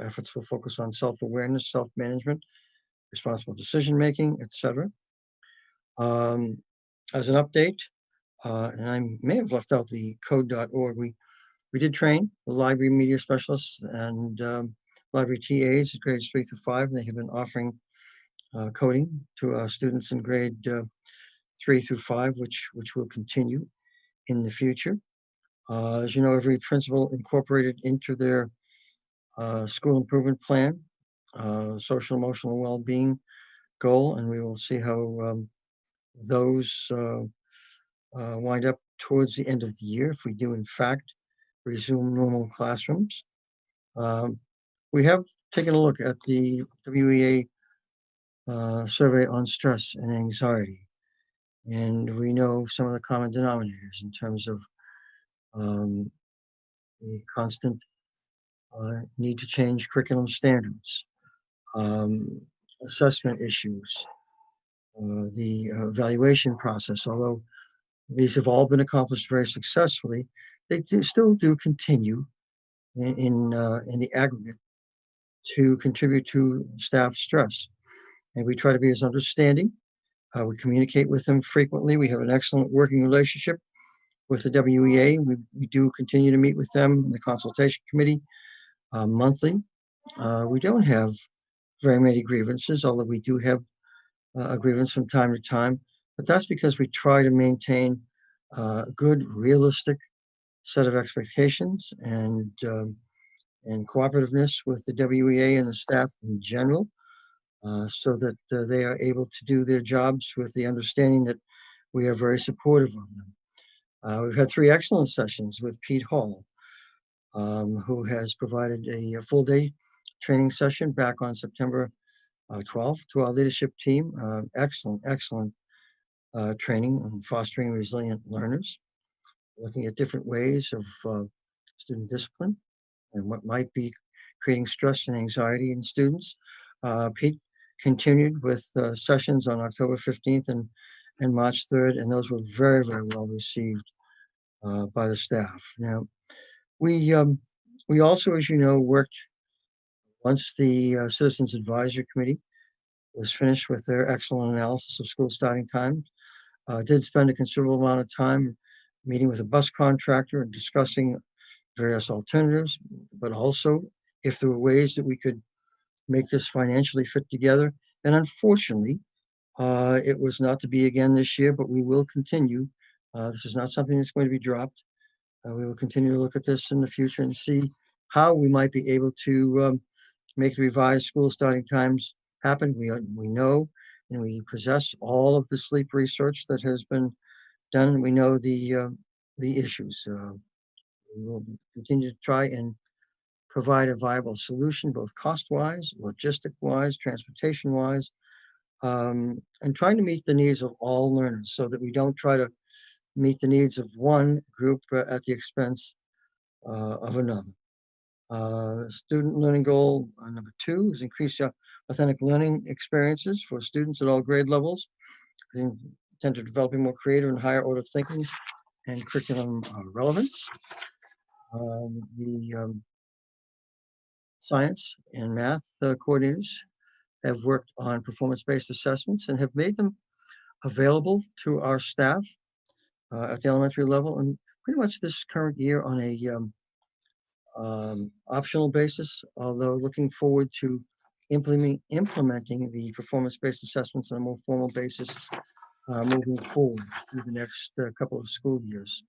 Efforts will focus on self-awareness, self-management, responsible decision-making, etc. As an update, and I may have left out the code.org, we did train the library media specialists and library TAs at grades 3 through 5, and they have been offering coding to our students in grade 3 through 5, which will continue in the future. As you know, every principal incorporated into their school improvement plan, social emotional well-being goal, and we will see how those wind up towards the end of the year if we do in fact resume normal classrooms. We have taken a look at the WEA survey on stress and anxiety, and we know some of the common denominators in terms of the constant need to change curriculum standards, assessment issues, the evaluation process. Although these have all been accomplished very successfully, they still do continue in the aggregate to contribute to staff stress. And we try to be as understanding. We communicate with them frequently. We have an excellent working relationship with the WEA. We do continue to meet with them, the consultation committee, monthly. We don't have very many grievances, although we do have a grievance from time to time. But that's because we try to maintain a good, realistic set of expectations and cooperativeness with the WEA and the staff in general, so that they are able to do their jobs with the understanding that we are very supportive of them. We've had 3 excellent sessions with Pete Hall, who has provided a full day training session back on September 12th to our leadership team. Excellent training on fostering resilient learners, looking at different ways of student discipline and what might be creating stress and anxiety in students. Pete continued with sessions on October 15th and March 3rd, and those were very, very well received by the staff. Now, we also, as you know, worked once the Citizens Advisory Committee was finished with their excellent analysis of school starting time. Did spend a considerable amount of time meeting with a bus contractor and discussing various alternatives, but also if there were ways that we could make this financially fit together. And unfortunately, it was not to be again this year, but we will continue. This is not something that's going to be dropped. We will continue to look at this in the future and see how we might be able to make the revised school starting times happen. We know and we possess all of the sleep research that has been done, and we know the issues. We will continue to try and provide a viable solution, both cost-wise, logistic-wise, transportation-wise, and trying to meet the needs of all learners so that we don't try to meet the needs of one group at the expense of another. Student learning goal number 2 is increase authentic learning experiences for students at all grade levels. Intend to developing more creative and higher order thinking and curriculum relevance. The science and math coordinators have worked on performance-based assessments and have made them available to our staff at the elementary level, and pretty much this current year on a optional basis, although looking forward to implementing the performance-based assessments on a more formal basis moving forward through the next couple of school years.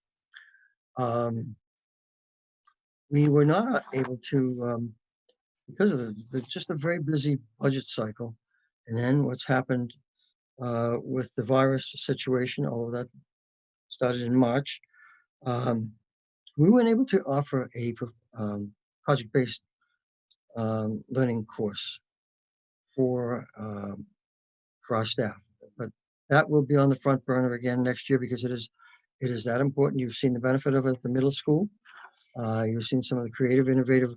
We were not able to, because of just a very busy budget cycle, and then what's happened with the virus situation, although that started in March, we weren't able to offer a project-based learning course for our staff. But that will be on the front burner again next year because it is that important. You've seen the benefit of it at the middle school. You've seen some of the creative, innovative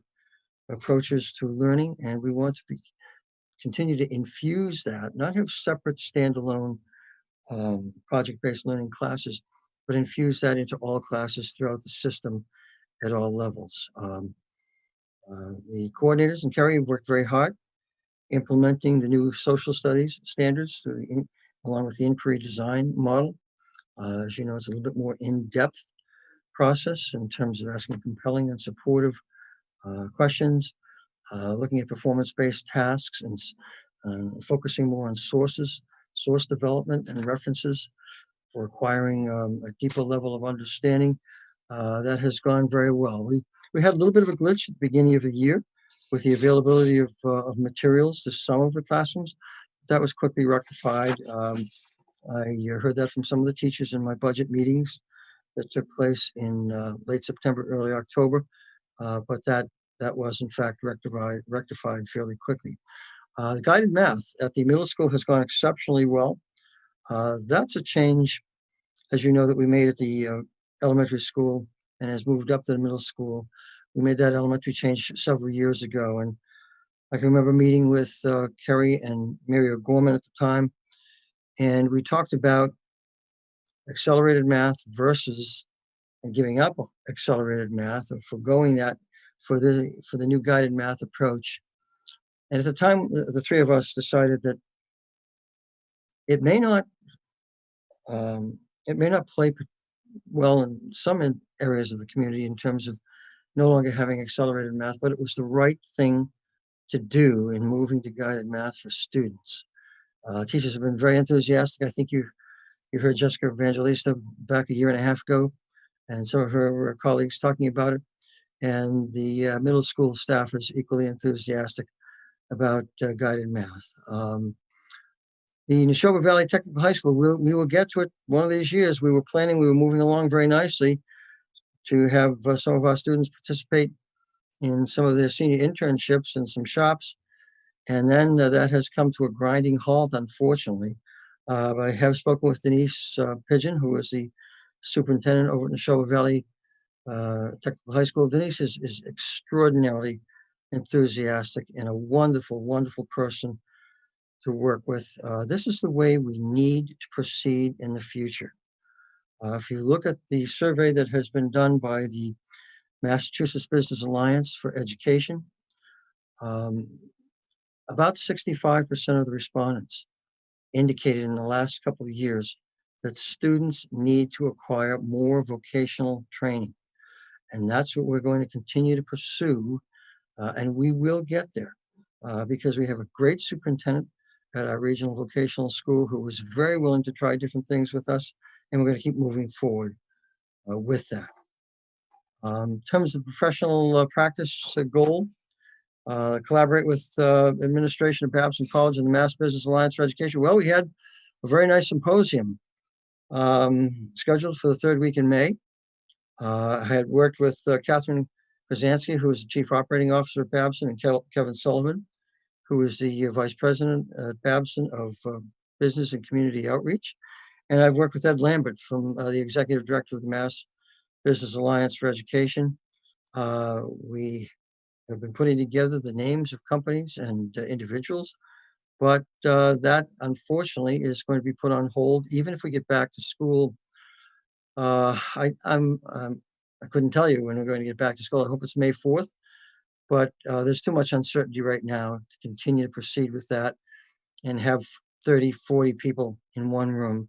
approaches to learning, and we want to continue to infuse that, not have separate standalone project-based learning classes, but infuse that into all classes throughout the system at all levels. The coordinators and Kerry have worked very hard implementing the new social studies standards along with the inquiry design model. As you know, it's a little bit more in-depth process in terms of asking compelling and supportive questions, looking at performance-based tasks and focusing more on source development and references for acquiring a deeper level of understanding. That has gone very well. We had a little bit of a glitch at the beginning of the year with the availability of materials to some of the classrooms. That was quickly rectified. I heard that from some of the teachers in my budget meetings that took place in late September, early October, but that was in fact rectified fairly quickly. The guided math at the middle school has gone exceptionally well. That's a change, as you know, that we made at the elementary school and has moved up to the middle school. We made that elementary change several years ago, and I can remember meeting with Kerry and Mary O'Gorman at the time, and we talked about accelerated math versus and giving up accelerated math or forgoing that for the new guided math approach. And at the time, the three of us decided that it may not play well in some areas of the community in terms of no longer having accelerated math, but it was the right thing to do in moving to guided math for students. Teachers have been very enthusiastic. I think you heard Jessica Evangelista back a year and a half ago, and some of her colleagues talking about it. And the middle school staff is equally enthusiastic about guided math. The Neshoba Valley Technical High School, we will get to it one of these years. We were moving along very nicely to have some of our students participate in some of their senior internships in some shops. And then that has come to a grinding halt, unfortunately. But I have spoken with Denise Pigeon, who is the superintendent over at Neshoba Valley Technical High School. Denise is extraordinarily enthusiastic and a wonderful, wonderful person to work with. This is the way we need to proceed in the future. If you look at the survey that has been done by the Massachusetts Business Alliance for Education, about 65% of the respondents indicated in the last couple of years that students need to acquire more vocational training. And that's what we're going to continue to pursue, and we will get there because we have a great superintendent at our regional vocational school who was very willing to try different things with us, and we're going to keep moving forward with that. In terms of professional practice goal, collaborate with administration of Babson College and the Mass Business Alliance for Education. Well, we had a very nice symposium scheduled for the third week in May. I had worked with Catherine Krasansky, who is the Chief Operating Officer at Babson, and Kevin Sullivan, who is the Vice President at Babson of Business and Community Outreach. And I've worked with Ed Lambert from the Executive Director of the Mass Business Alliance for Education. We have been putting together the names of companies and individuals, but that unfortunately is going to be put on hold even if we get back to school. I couldn't tell you when we're going to get back to school. I hope it's May 4th, but there's too much uncertainty right now to continue to proceed with that and have 30, 40 people in one room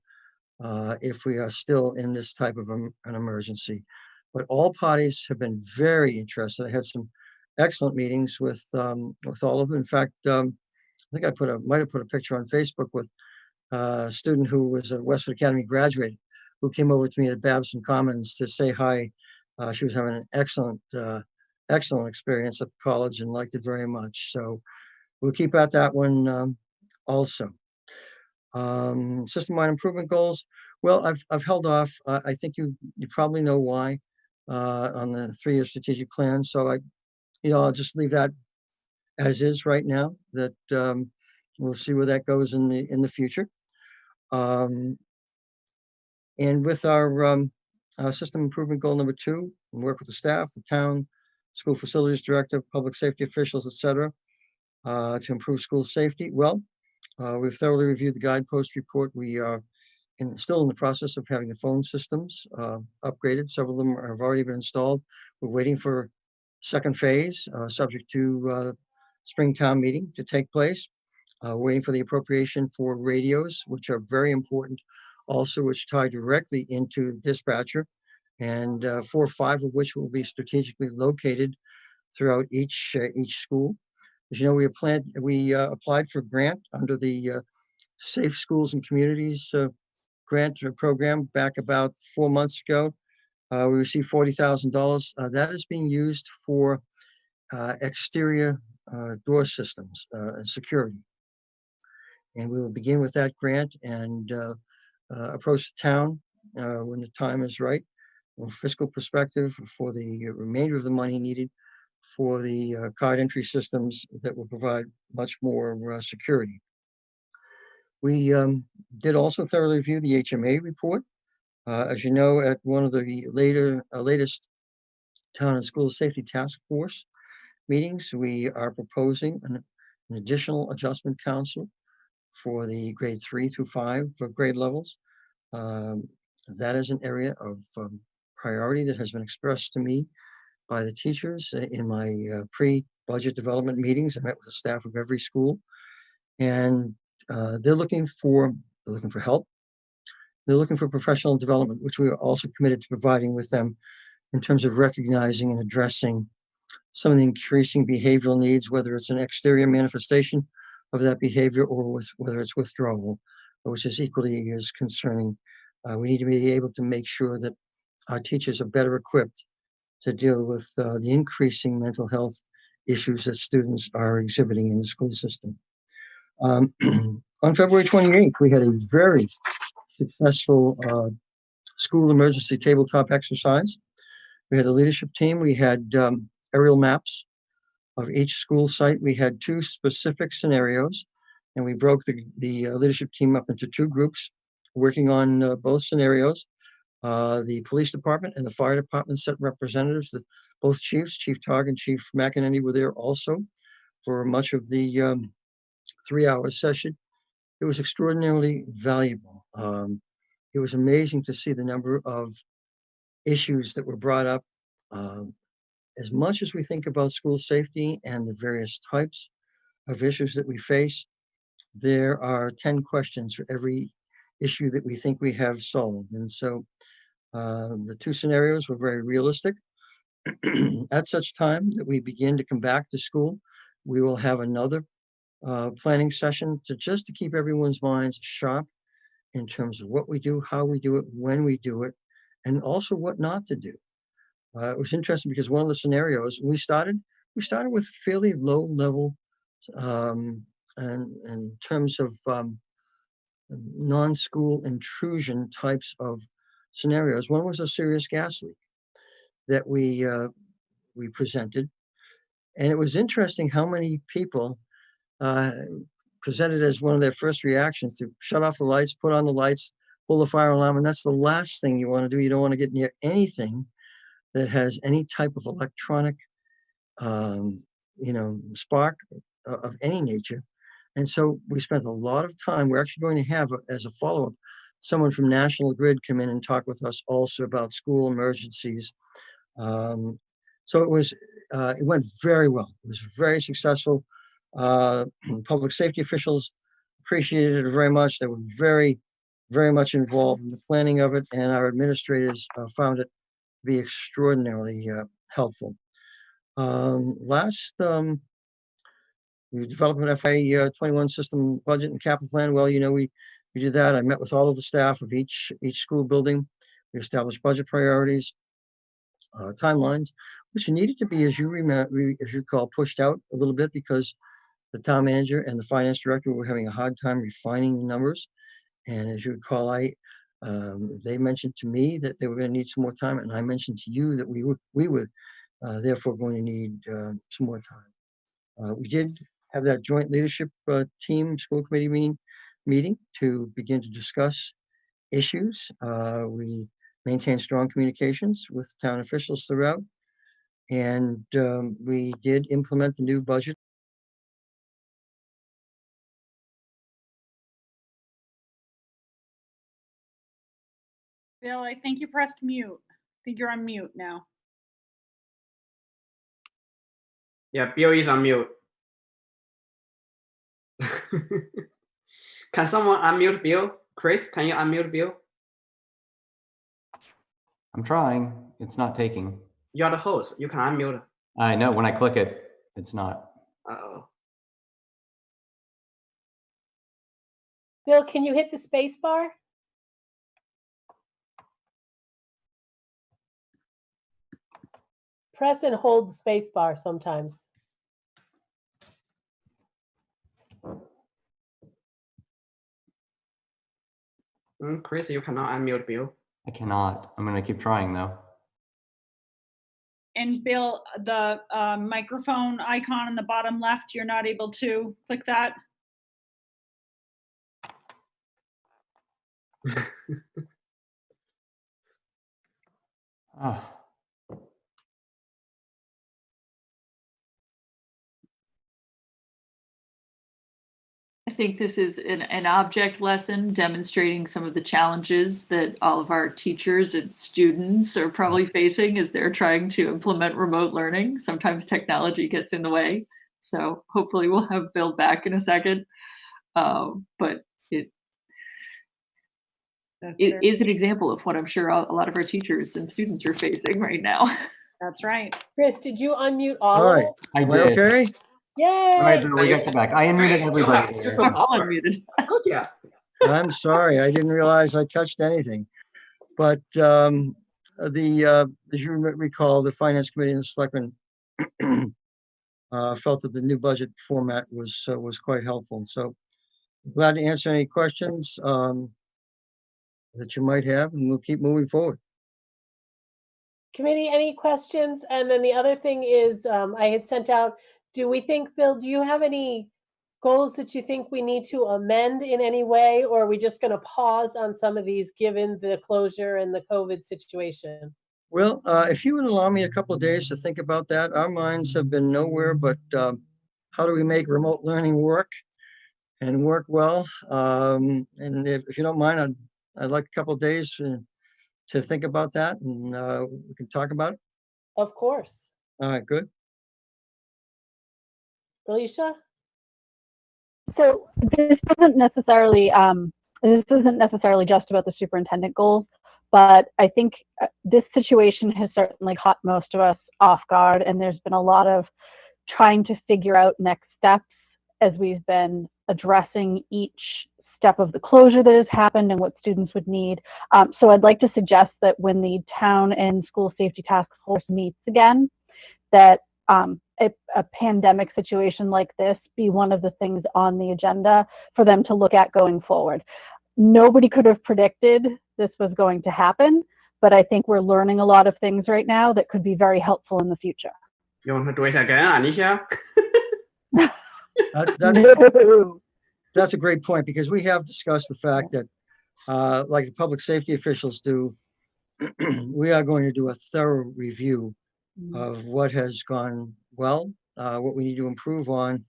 if we are still in this type of an emergency. But all parties have been very interested. I had some excellent meetings with all of them. In fact, I think I might have put a picture on Facebook with a student who was a Westford Academy graduate who came over to me at Babson Commons to say hi. She was having an excellent experience at the college and liked it very much. So we'll keep at that one also. System-wide improvement goals. Well, I've held off. I think you probably know why on the 3-year strategic plan. So I'll just leave that as is right now. That we'll see where that goes in the future. And with our system improvement goal number 2, work with the staff, the town, school facilities director, public safety officials, etc., to improve school safety. Well, we've thoroughly reviewed the guidepost report. We are still in the process of having the phone systems upgraded. Several of them have already been installed. We're waiting for second phase, subject to Springtown meeting to take place. Waiting for the appropriation for radios, which are very important also, which tie directly into the dispatcher, and 4 or 5 of which will be strategically located throughout each school. As you know, we applied for a grant under the Safe Schools and Communities grant program back about 4 months ago. We received $40,000. That is being used for exterior door systems and security. And we will begin with that grant and approach the town when the time is right, from a fiscal perspective, for the remainder of the money needed for the card entry systems that will provide much more security. We did also thoroughly review the HMA report. As you know, at one of the latest Town and School Safety Task Force meetings, we are proposing an additional adjustment council for the grade 3 through 5 grade levels. That is an area of priority that has been expressed to me by the teachers in my pre-budget development meetings. I met with the staff of every school, and they're looking for help. They're looking for professional development, which we are also committed to providing with them in terms of recognizing and addressing some of the increasing behavioral needs, whether it's an exterior manifestation of that behavior or whether it's withdrawal, which is equally as concerning. We need to be able to make sure that our teachers are better equipped to deal with the increasing mental health issues that students are exhibiting in the school system. On February 28th, we had a very successful school emergency tabletop exercise. We had a leadership team. We had aerial maps of each school site. We had 2 specific scenarios, and we broke the leadership team up into 2 groups working on both scenarios. The police department and the fire department sent representatives. Both chiefs, Chief Togg and Chief McEnany, were there also for much of the 3-hour session. It was extraordinarily valuable. It was amazing to see the number of issues that were brought up. As much as we think about school safety and the various types of issues that we face, there are 10 questions for every issue that we think we have solved. And so the 2 scenarios were very realistic. At such time that we begin to come back to school, we will have another planning session to keep everyone's minds sharp in terms of what we do, how we do it, when we do it, and also what not to do. It was interesting because one of the scenarios we started with fairly low level and in terms of non-school intrusion types of scenarios. One was a serious gas leak that we presented, and it was interesting how many people presented as one of their first reactions to shut off the lights, put on the lights, pull the fire alarm, and that's the last thing you want to do. You don't want to get near anything that has any type of electronic spark of any nature. And so we spent a lot of time. We're actually going to have, as a follow-up, someone from National Grid come in and talk with us also about school emergencies. So it went very well. It was very successful. Public safety officials appreciated it very much. They were very, very much involved in the planning of it, and our administrators found it to be extraordinarily helpful. We developed an FY 21 system budget and capital plan. Well, we did that. I met with all of the staff of each school building. We established budget priorities, timelines, which needed to be, as you recall, pushed out a little bit because the town manager and the finance director were having a hard time refining the numbers. And as you recall, they mentioned to me that they were going to need some more time, and I mentioned to you that we were therefore going to need some more time. We did have that joint leadership team school committee meeting to begin to discuss issues. We maintained strong communications with town officials throughout, and we did implement the new budget. Bill, I think you pressed mute. I think you're on mute now. Yeah, Bill is on mute. Can someone unmute Bill? Chris, can you unmute Bill? I'm trying. It's not taking. You're the host. You can unmute. I know. When I click it, it's not. Uh-oh. Bill, can you hit the space bar? Press and hold the space bar sometimes. Chris, you cannot unmute Bill. I cannot. I'm going to keep trying though. And Bill, the microphone icon in the bottom left, you're not able to click that? Oh. I think this is an object lesson demonstrating some of the challenges that all of our teachers and students are probably facing as they're trying to implement remote learning. Sometimes technology gets in the way. So hopefully we'll have Bill back in a second. But it is an example of what I'm sure a lot of our teachers and students are facing right now. That's right. Chris, did you unmute all All of right. it? I Am I did. okay? Yay! All right, Bill, we got you back. I unmuted everybody. Super We're all power. unmuted. Good job. I'm sorry. I didn't realize I touched anything. But as you recall, the finance committee and the selectmen felt that the new budget format was quite helpful. So glad to answer any questions that you might have, and we'll keep moving forward. Committee, any questions? And then the other thing is, I had sent out, do we think, Bill, do you have any goals that you think we need to amend in any way, or are we just going to pause on some of these given the closure and the COVID situation? Well, if you would allow me a couple of days to think about that, our minds have been nowhere but how do we make remote learning work and work well? And if you don't mind, I'd like a couple of days to think about that, and we can talk about it. Of course. All right, good. Alicia? So this isn't necessarily just about the superintendent goals, but I think this situation has certainly caught most of us off guard, and there's been a lot of trying to figure out next steps as we've been addressing each step of the closure that has happened and what students would need. So I'd like to suggest that when the town and school safety task force meets again, that a pandemic situation like this be one of the things on the agenda for them to look at going forward. Nobody could have predicted this was going to happen, but I think we're learning a lot of things right now that could be very helpful in the future. You want to do it again, Anisha? That's a great point, because we have discussed the fact that, like the public safety officials do, we are going to do a thorough review of what has gone well, what we need to improve on,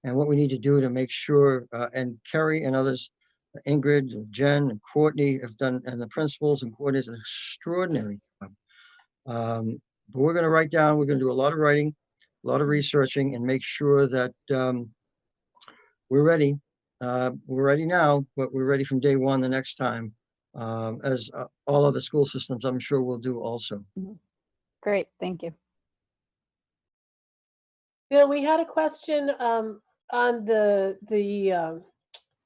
and what we need to do to make sure, and Kerry and others, Ingrid, Jen, and Courtney have done, and the principals and coordinators, an extraordinary job. But we're going to write down, we're going to do a lot of writing, a lot of researching, and make sure that we're ready. We're ready now, but we're ready from day one the next time, as all other school systems, I'm sure, will do also. Great, thank you. Bill, we had a question on the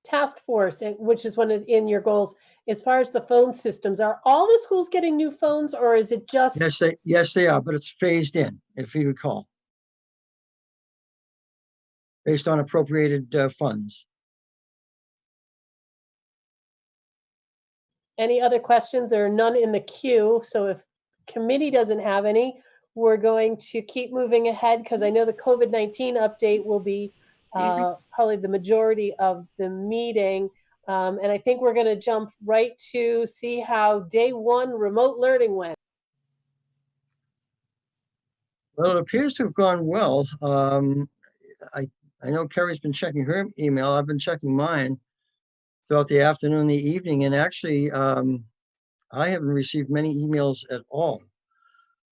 task force, which is one of in your goals. As far as the phone systems, are all the schools getting new phones, or is it just? Yes, they are, but it's phased in, if you recall, based on appropriated funds. Any other questions? There are none in the queue. So if committee doesn't have any, we're going to keep moving ahead, because I know the COVID-19 update will be probably the majority of the meeting. And I think we're going to jump right to see how day one remote learning went. Well, it appears to have gone well. I know Kerry's been checking her email. I've been checking mine throughout the afternoon, the evening, and actually, I haven't received many emails at all.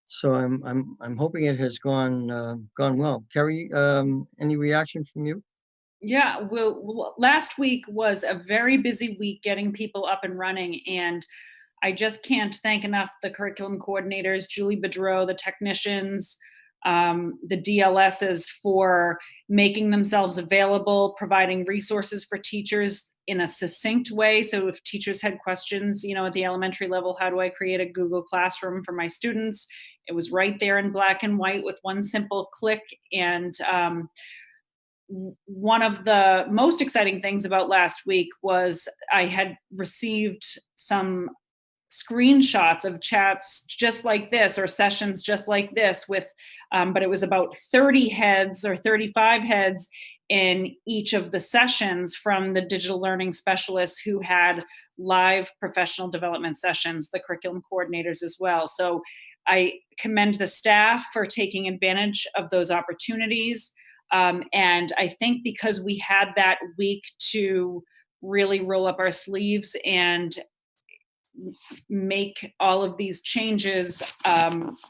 So I'm hoping it has gone well. Kerry, any reaction from you? Yeah, well, last week was a very busy week getting people up and running, and I just can't thank enough the curriculum coordinators, Julie Bedreau, the technicians, the DLSs for making themselves available, providing resources for teachers in a succinct way. So if teachers had questions, at the elementary level, how do I create a Google Classroom for my students? It was right there in black and white with one simple click. And one of the most exciting things about last week was I had received some screenshots of chats just like this, or sessions just like this with, but it was about 30 heads or 35 heads in each of the sessions from the digital learning specialists who had live professional development sessions, the curriculum coordinators as well. So I commend the staff for taking advantage of those opportunities. And I think because we had that week to really roll up our sleeves and make all of these changes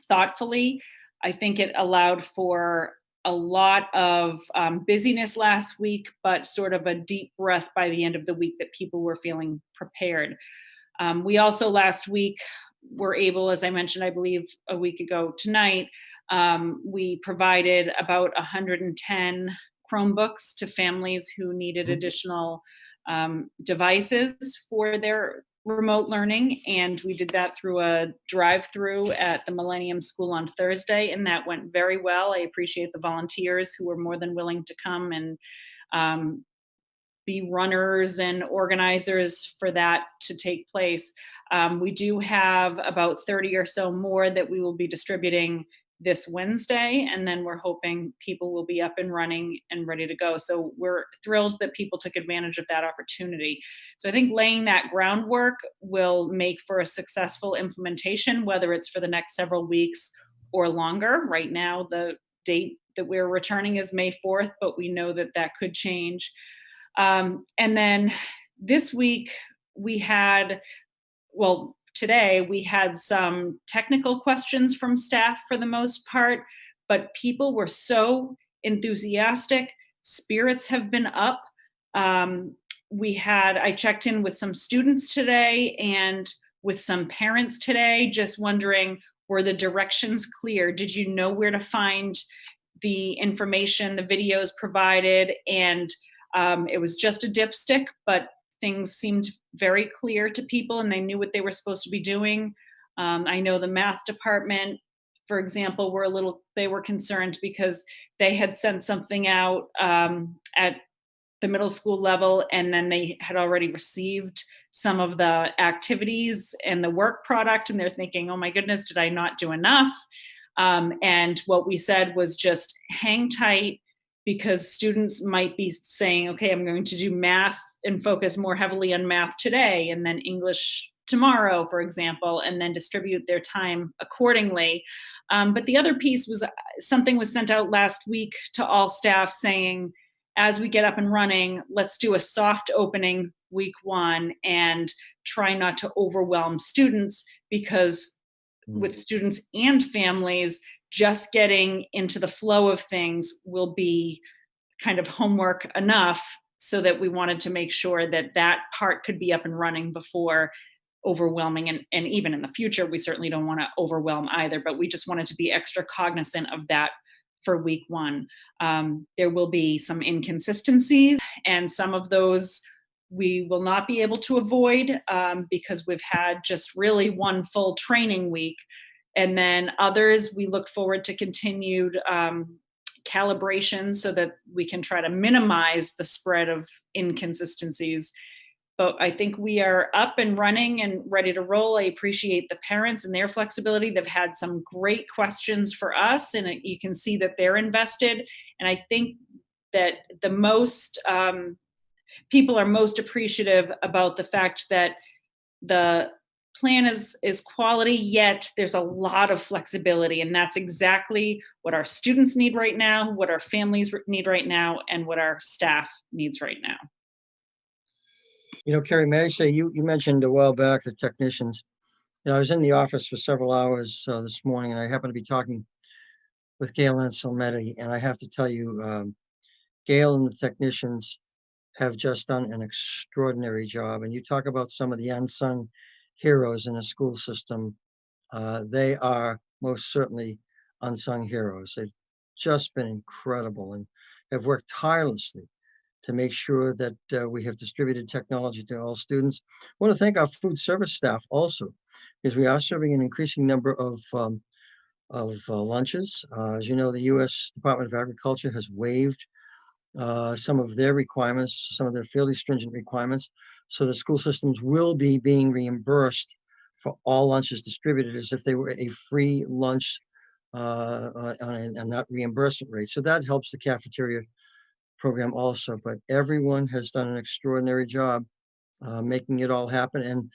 thoughtfully, I think it allowed for a lot of busyness last week, but sort of a deep breath by the end of the week that people were feeling prepared. We also last week were able, as I mentioned, I believe a week ago tonight, we provided about 110 Chromebooks to families who needed additional devices for their remote learning, and we did that through a drive-through at the Millennium School on Thursday, and that went very well. I appreciate the volunteers who were more than willing to come and be runners and organizers for that to take place. We do have about 30 or so more that we will be distributing this Wednesday, and then we're hoping people will be up and running and ready to go. So we're thrilled that people took advantage of that opportunity. So I think laying that groundwork will make for a successful implementation, whether it's for the next several weeks or longer. Right now, the date that we're returning is May 4th, but we know that that could change. And then this week we had, well, today we had some technical questions from staff for the most part, but people were so enthusiastic. Spirits have been up. I checked in with some students today and with some parents today, just wondering, were the directions clear? Did you know where to find the information, the videos provided? And it was just a dipstick, but things seemed very clear to people and they knew what they were supposed to be doing. I know the math department, for example, they were concerned because they had sent something out at the middle school level, and then they had already received some of the activities and the work product, and they're thinking, oh my goodness, did I not do enough? And what we said was just hang tight, because students might be saying, okay, I'm going to do math and focus more heavily on math today, and then English tomorrow, for example, and then distribute their time accordingly. But the other piece was something was sent out last week to all staff saying, as we get up and running, let's do a soft opening week 1 and try not to overwhelm students, because with students and families, just getting into the flow of things will be kind of homework enough, so that we wanted to make sure that that part could be up and running before overwhelming. And even in the future, we certainly don't want to overwhelm either, but we just wanted to be extra cognizant of that for week 1. There will be some inconsistencies, and some of those we will not be able to avoid because we've had just really one full training week. And then others, we look forward to continued calibration so that we can try to minimize the spread of inconsistencies. But I think we are up and running and ready to roll. I appreciate the parents and their flexibility. They've had some great questions for us, and you can see that they're invested. And I think that the most people are most appreciative about the fact that the plan is quality, yet there's a lot of flexibility, and that's exactly what our students need right now, what our families need right now, and what our staff needs right now. You know, Carrie, may I say, you mentioned a while back the technicians. You know, I was in the office for several hours this morning, and I happened to be talking with Gail Anselmetti, and I have to tell you, Gail and the technicians have just done an extraordinary job. And you talk about some of the unsung heroes in the school system. They are most certainly unsung heroes. They've just been incredible and have worked tirelessly to make sure that we have distributed technology to all students. I want to thank our food service staff also, because we are serving an increasing number of lunches. As you know, the U.S. Department of Agriculture has waived some of their requirements, some of their fairly stringent requirements. So the school systems will be being reimbursed for all lunches distributed as if they were a free lunch on that reimbursement rate. So that helps the cafeteria program also, but everyone has done an extraordinary job making it all happen.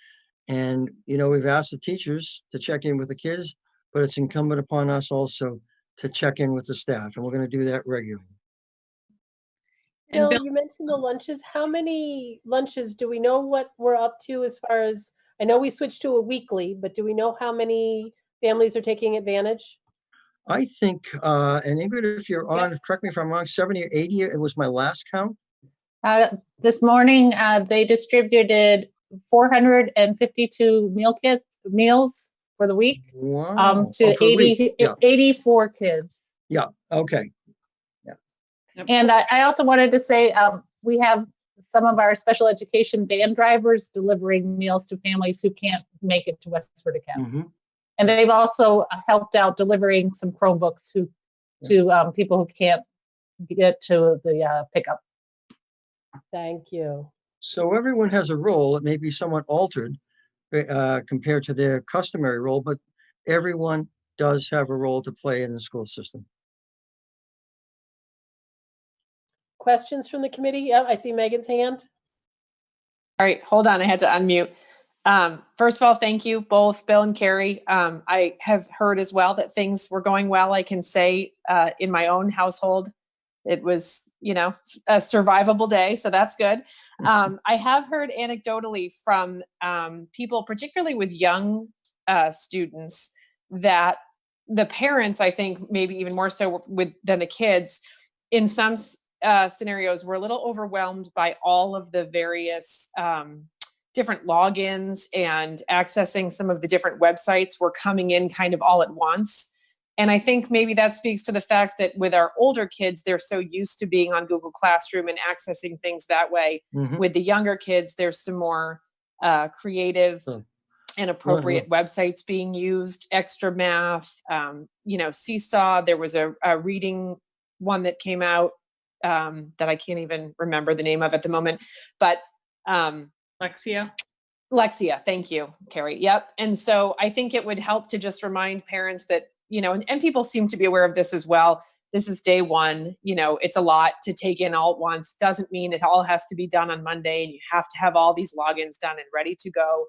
And you know, we've asked the teachers to check in with the kids, but it's incumbent upon us also to check in with the staff, and we're going to do that regularly. Bill, you mentioned the lunches. How many lunches do we know what we're up to as far as, I know we switched to a weekly, but do we know how many families are taking advantage? I think, and Ingrid, if you're on, correct me if I'm wrong, 70 or 80, it was my last count. This morning, they distributed 452 meals for the week. Wow. To 84 kids. Yeah, okay. Yeah. And I also wanted to say, we have some of our special education van drivers delivering meals to families who can't make it to Westford Academy. Mm-hmm. And they've also helped out delivering some Chromebooks to people who can't get to the pickup. Thank you. So everyone has a role. It may be somewhat altered compared to their customary role, but everyone does have a role to play in the school system. Questions from the committee? Yep, I see Megan's hand. All right, hold on, I had to unmute. First of all, thank you both, Bill and Carrie. I have heard as well that things were going well. I can say in my own household, it was, you know, a survivable day, so that's good. I have heard anecdotally from people, particularly with young students, that the parents, I think maybe even more so than the kids, in some scenarios were a little overwhelmed by all of the various different logins, and accessing some of the different websites were coming in kind of all at once. And I think maybe that speaks to the fact that with our older kids, they're so used to being on Google Classroom and accessing things that way. Mm-hmm. With the younger kids, there's some more creative and appropriate websites being used, Extra Math, you know, Seesaw. There was a reading one that came out that I can't even remember the name of at the moment, but Lexia, thank you, Carrie. Yep. And so I think it would help to just remind parents that, you know, and people seem to be aware of this as well. This is day one, you know, it's a lot to take in all at once. Doesn't mean it all has to be done on Monday and you have to have all these logins done and ready to go.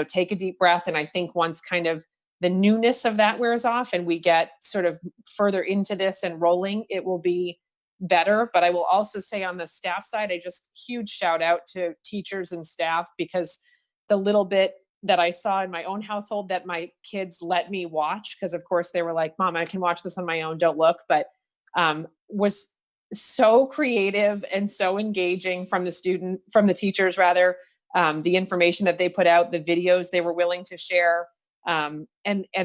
take a deep breath. And I think once kind of the newness of that wears off and we get sort of further into this and rolling, it will be better. But I will also say on the staff side, I just huge shout out to teachers and staff, because the little bit that I saw in my own household that my kids let me watch, because of course they were like, Mom, I can watch this on my own, don't look, but was so creative and so engaging from the teachers rather, the information that they put out, the videos they were willing to share. And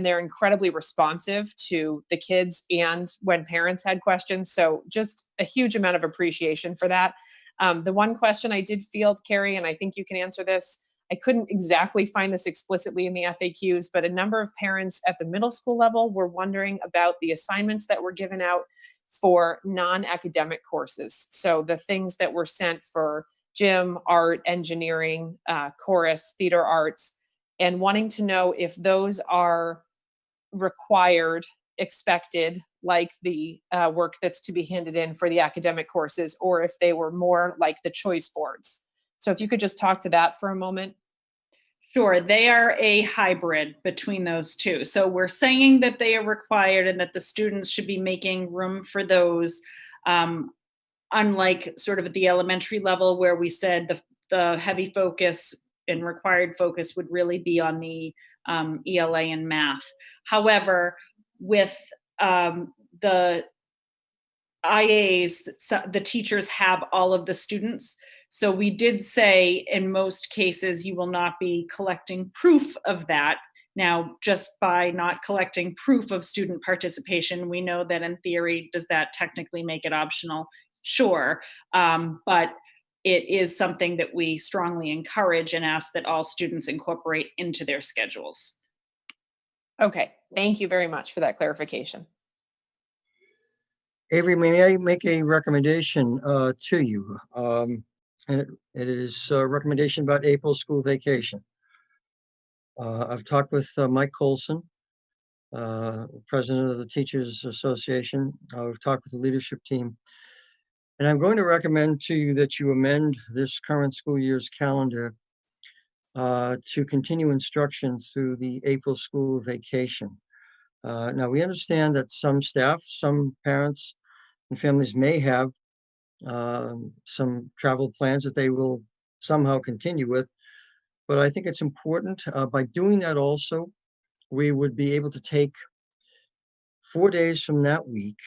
they're incredibly responsive to the kids and when parents had questions. So just a huge amount of appreciation for that. The one question I did field, Carrie, and I think you can answer this, I couldn't exactly find this explicitly in the FAQs, but a number of parents at the middle school level were wondering about the assignments that were given out for non-academic courses. So the things that were sent for gym, art, engineering, chorus, theater arts, and wanting to know if those are required, expected, like the work that's to be handed in for the academic courses, or if they were more like the choice boards. So if you could just talk to that for a moment. Sure, they are a hybrid between those two. So we're saying that they are required and that the students should be making room for those, unlike sort of at the elementary level where we said the heavy focus and required focus would really be on the ELA and math. However, with the IAs, the teachers have all of the students. So we did say in most cases, you will not be collecting proof of that. Now, just by not collecting proof of student participation, we know that in theory, does that technically make it optional? Sure, but it is something that we strongly encourage and ask that all students incorporate into their schedules. Okay, thank you very much for that clarification. Avery, may I make a recommendation to you? And it is a recommendation about April school vacation. I've talked with Mike Colson, president of the Teachers Association. We've talked with the leadership team. And I'm going to recommend to you that you amend this current school year's calendar to continue instruction through the April school vacation. Now, we understand that some staff, some parents and families may have some travel plans that they will somehow continue with, but I think it's important by doing that also, we would be able to take 4 days from that week.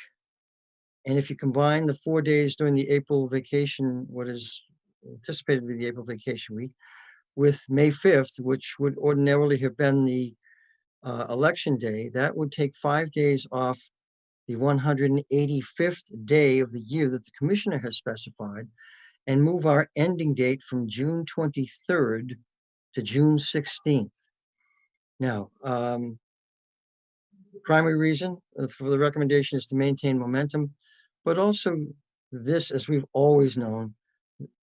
And if you combine the 4 days during the April vacation, what is anticipated to be the April vacation week, with May 5th, which would ordinarily have been the election day, that would take 5 days off the 185th day of the year that the commissioner has specified, and move our ending date from June 23rd to June 16th. Now, primary reason for the recommendation is to maintain momentum, but also this, as we've always known,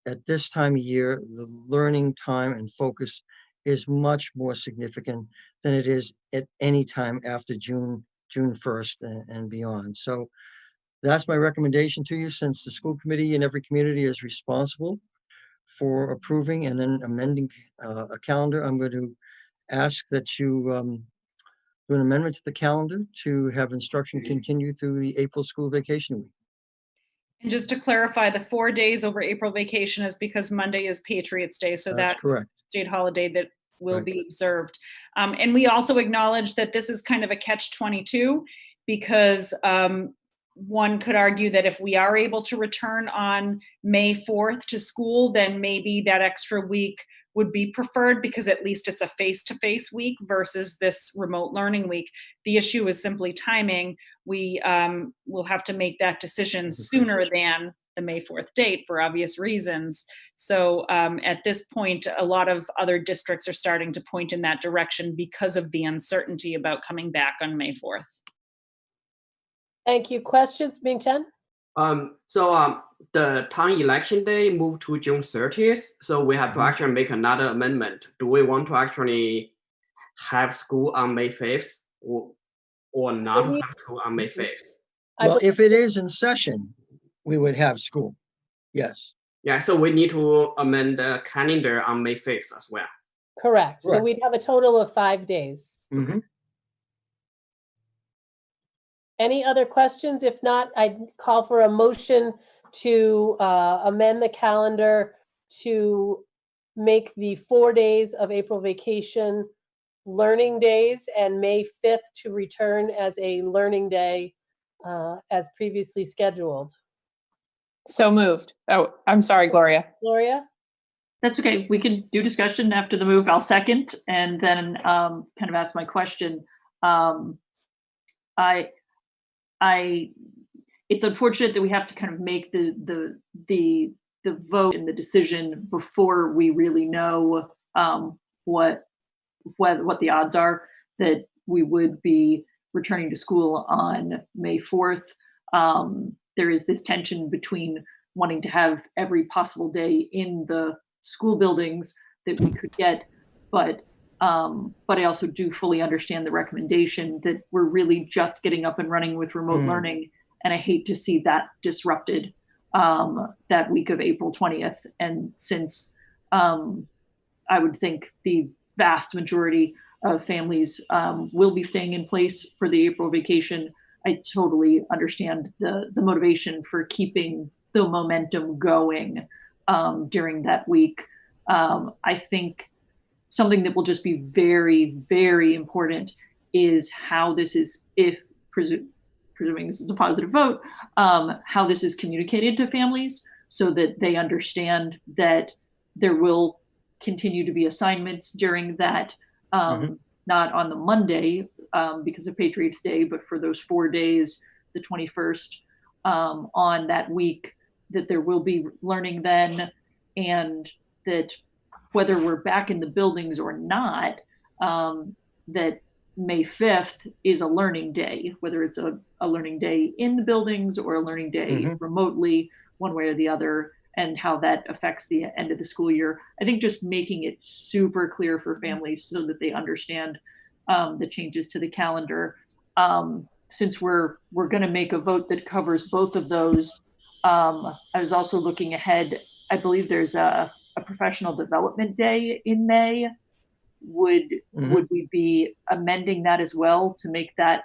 at this time of year, the learning time and focus is much more significant than it is at any time after June 1st and beyond. So that's my recommendation to you, since the school committee in every community is responsible for approving and then amending a calendar. I'm going to ask that you do an amendment to the calendar to have instruction continue through the April school vacation week. And just to clarify, the 4 days over April vacation is because Monday is Patriots Day, so That's correct. State holiday that will Right. be observed. And we also acknowledge that this is kind of a catch-22, because one could argue that if we are able to return on May 4th to school, then maybe that extra week would be preferred, because at least it's a face-to-face week versus this remote learning week. The issue is simply timing. We will have to make that decision sooner than the May 4th date for obvious reasons. So at this point, a lot of other districts are starting to point in that direction because of the uncertainty about coming back on May 4th. Thank you. Questions, Ming Chen? The town election day moved to June 30th, so we have to actually make another amendment. Do we want to actually have school on May 5th or not have school on May 5th? Well, if it is in session, we would have school. Yes. Yeah, so we need to amend the calendar on May 5th as well. Correct. So Correct. we'd have a total of 5 days. Mm-hmm. Any other questions? If not, I'd call for a motion to amend the calendar to make the 4 days of April vacation learning days and May 5th to return as a learning day as previously scheduled. So moved. Oh, I'm sorry, Gloria. Gloria? That's okay. We can do discussion after the move. I'll second and then kind of ask my question. It's unfortunate that we have to kind of make the vote and the decision before we really know what the odds are that we would be returning to school on May 4th. There is this tension between wanting to have every possible day in the school buildings that we could get, but I also do fully understand the recommendation that we're really just getting up and running with remote learning, and I hate to see that disrupted that week of April 20th. And since I would think the vast majority of families will be staying in place for the April vacation, I totally understand the motivation for keeping the momentum going during that week. I think something that will just be very, very important is how this is, if presuming this is a positive vote, how this is communicated to families so that they understand that there will continue to be assignments during that, not on the Monday because of Patriots Day, but for those 4 days, the 21st on that week, that there will be learning then, and that whether we're back in the buildings or not, that May 5th is a learning day, whether it's a learning day in the buildings or a learning day remotely, one way or the other, and how that affects the end of the school year. I think just making it super clear for families so that they understand the changes to the calendar. Since we're going to make a vote that covers both of those, I was also looking ahead. I believe there's a professional development day in May. Would we be amending that as well to make that,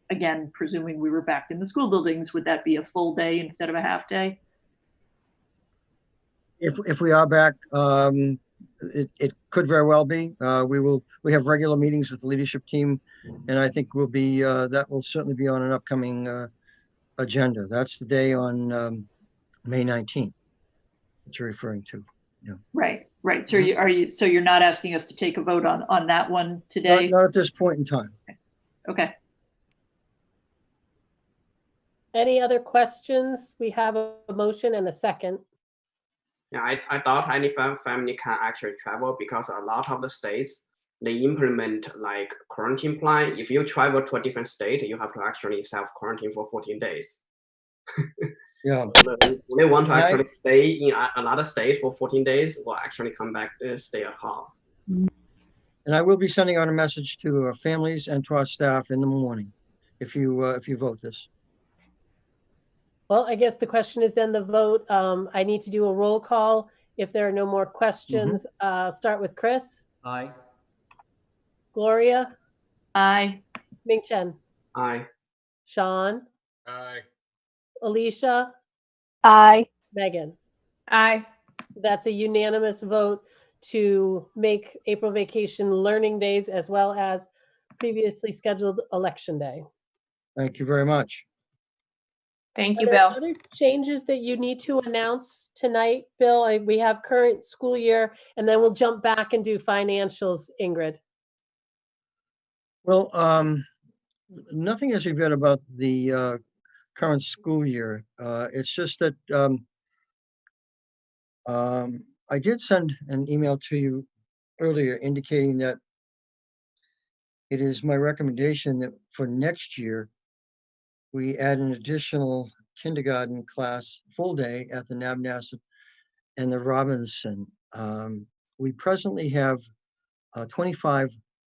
again, presuming we were back in the school buildings, would that be a full day instead of a half day? If we are back, it could very well be. We have regular meetings with the leadership team, and I think we'll be that will certainly be on an upcoming agenda. That's the day on May 19th that you're referring to. Yeah. Right. So you're not asking us to take a vote on that one today? Not at this point in time. Okay. Any other questions? We have a motion and a second. Yeah, I doubt any family can actually travel because a lot of the states, they implement like quarantine plan. If you travel to a different state, you have to actually self-quarantine for 14 days. Yeah. So they want to actually stay in another state for 14 days or actually come back to stay at house. And I will be sending out a message to our families and to our staff in the morning if you vote this. Well, I guess the question is then the vote. I need to do a roll call. If there are no more questions, start with Chris. Aye. Gloria. Aye. Ming Chen. Aye. Sean. Aye. Alicia. Aye. Megan. Aye. That's a unanimous vote to make April vacation learning days as well as previously scheduled election day. Thank you very much. Thank Are you, there Bill. other changes that you need to announce tonight, Bill? We have current school year, and then we'll jump back and do financials, Ingrid. Well, nothing has been about the current school year. It's just that I did send an email to you earlier indicating that it is my recommendation that for next year, we add an additional kindergarten class full day at the Naviance and the Robinson. We presently have 25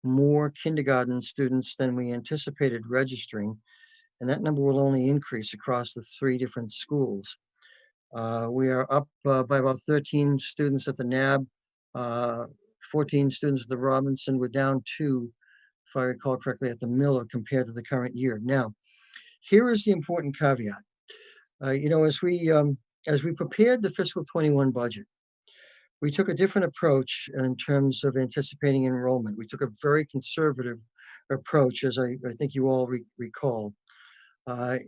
more kindergarten students than we anticipated registering, and that number will only increase across the 3 different schools. We are up by about 13 students at the NAB, 14 students at the Robinson. We're down 2, if I recall correctly, at the Miller compared to the current year. Now, here is the important caveat. You know, as we prepared the fiscal 21 budget, we took a different approach in terms of anticipating enrollment. We took a very conservative approach, as I think you all recall.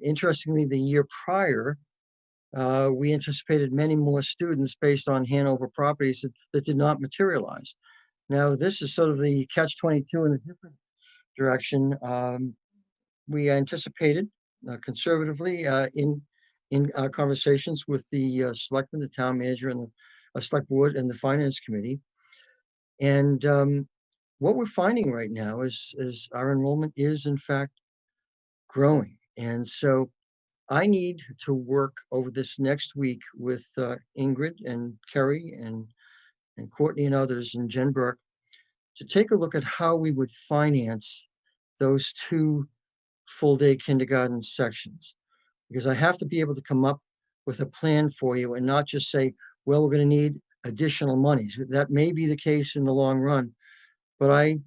Interestingly, the year prior, we anticipated many more students based on Hanover properties that did not materialize. Now, this is sort of the catch-22 in a different direction. We anticipated conservatively in our conversations with the selectmen, the town manager, and the select board and the finance committee. And what we're finding right now is our enrollment is in fact growing. And so I need to work over this next week with Ingrid and Kerry and Courtney and others and Jen Burke to take a look at how we would finance those 2 full-day kindergarten sections. Because I have to be able to come up with a plan for you and not just say, well, we're going to need additional monies. That may be the case in the long run, but I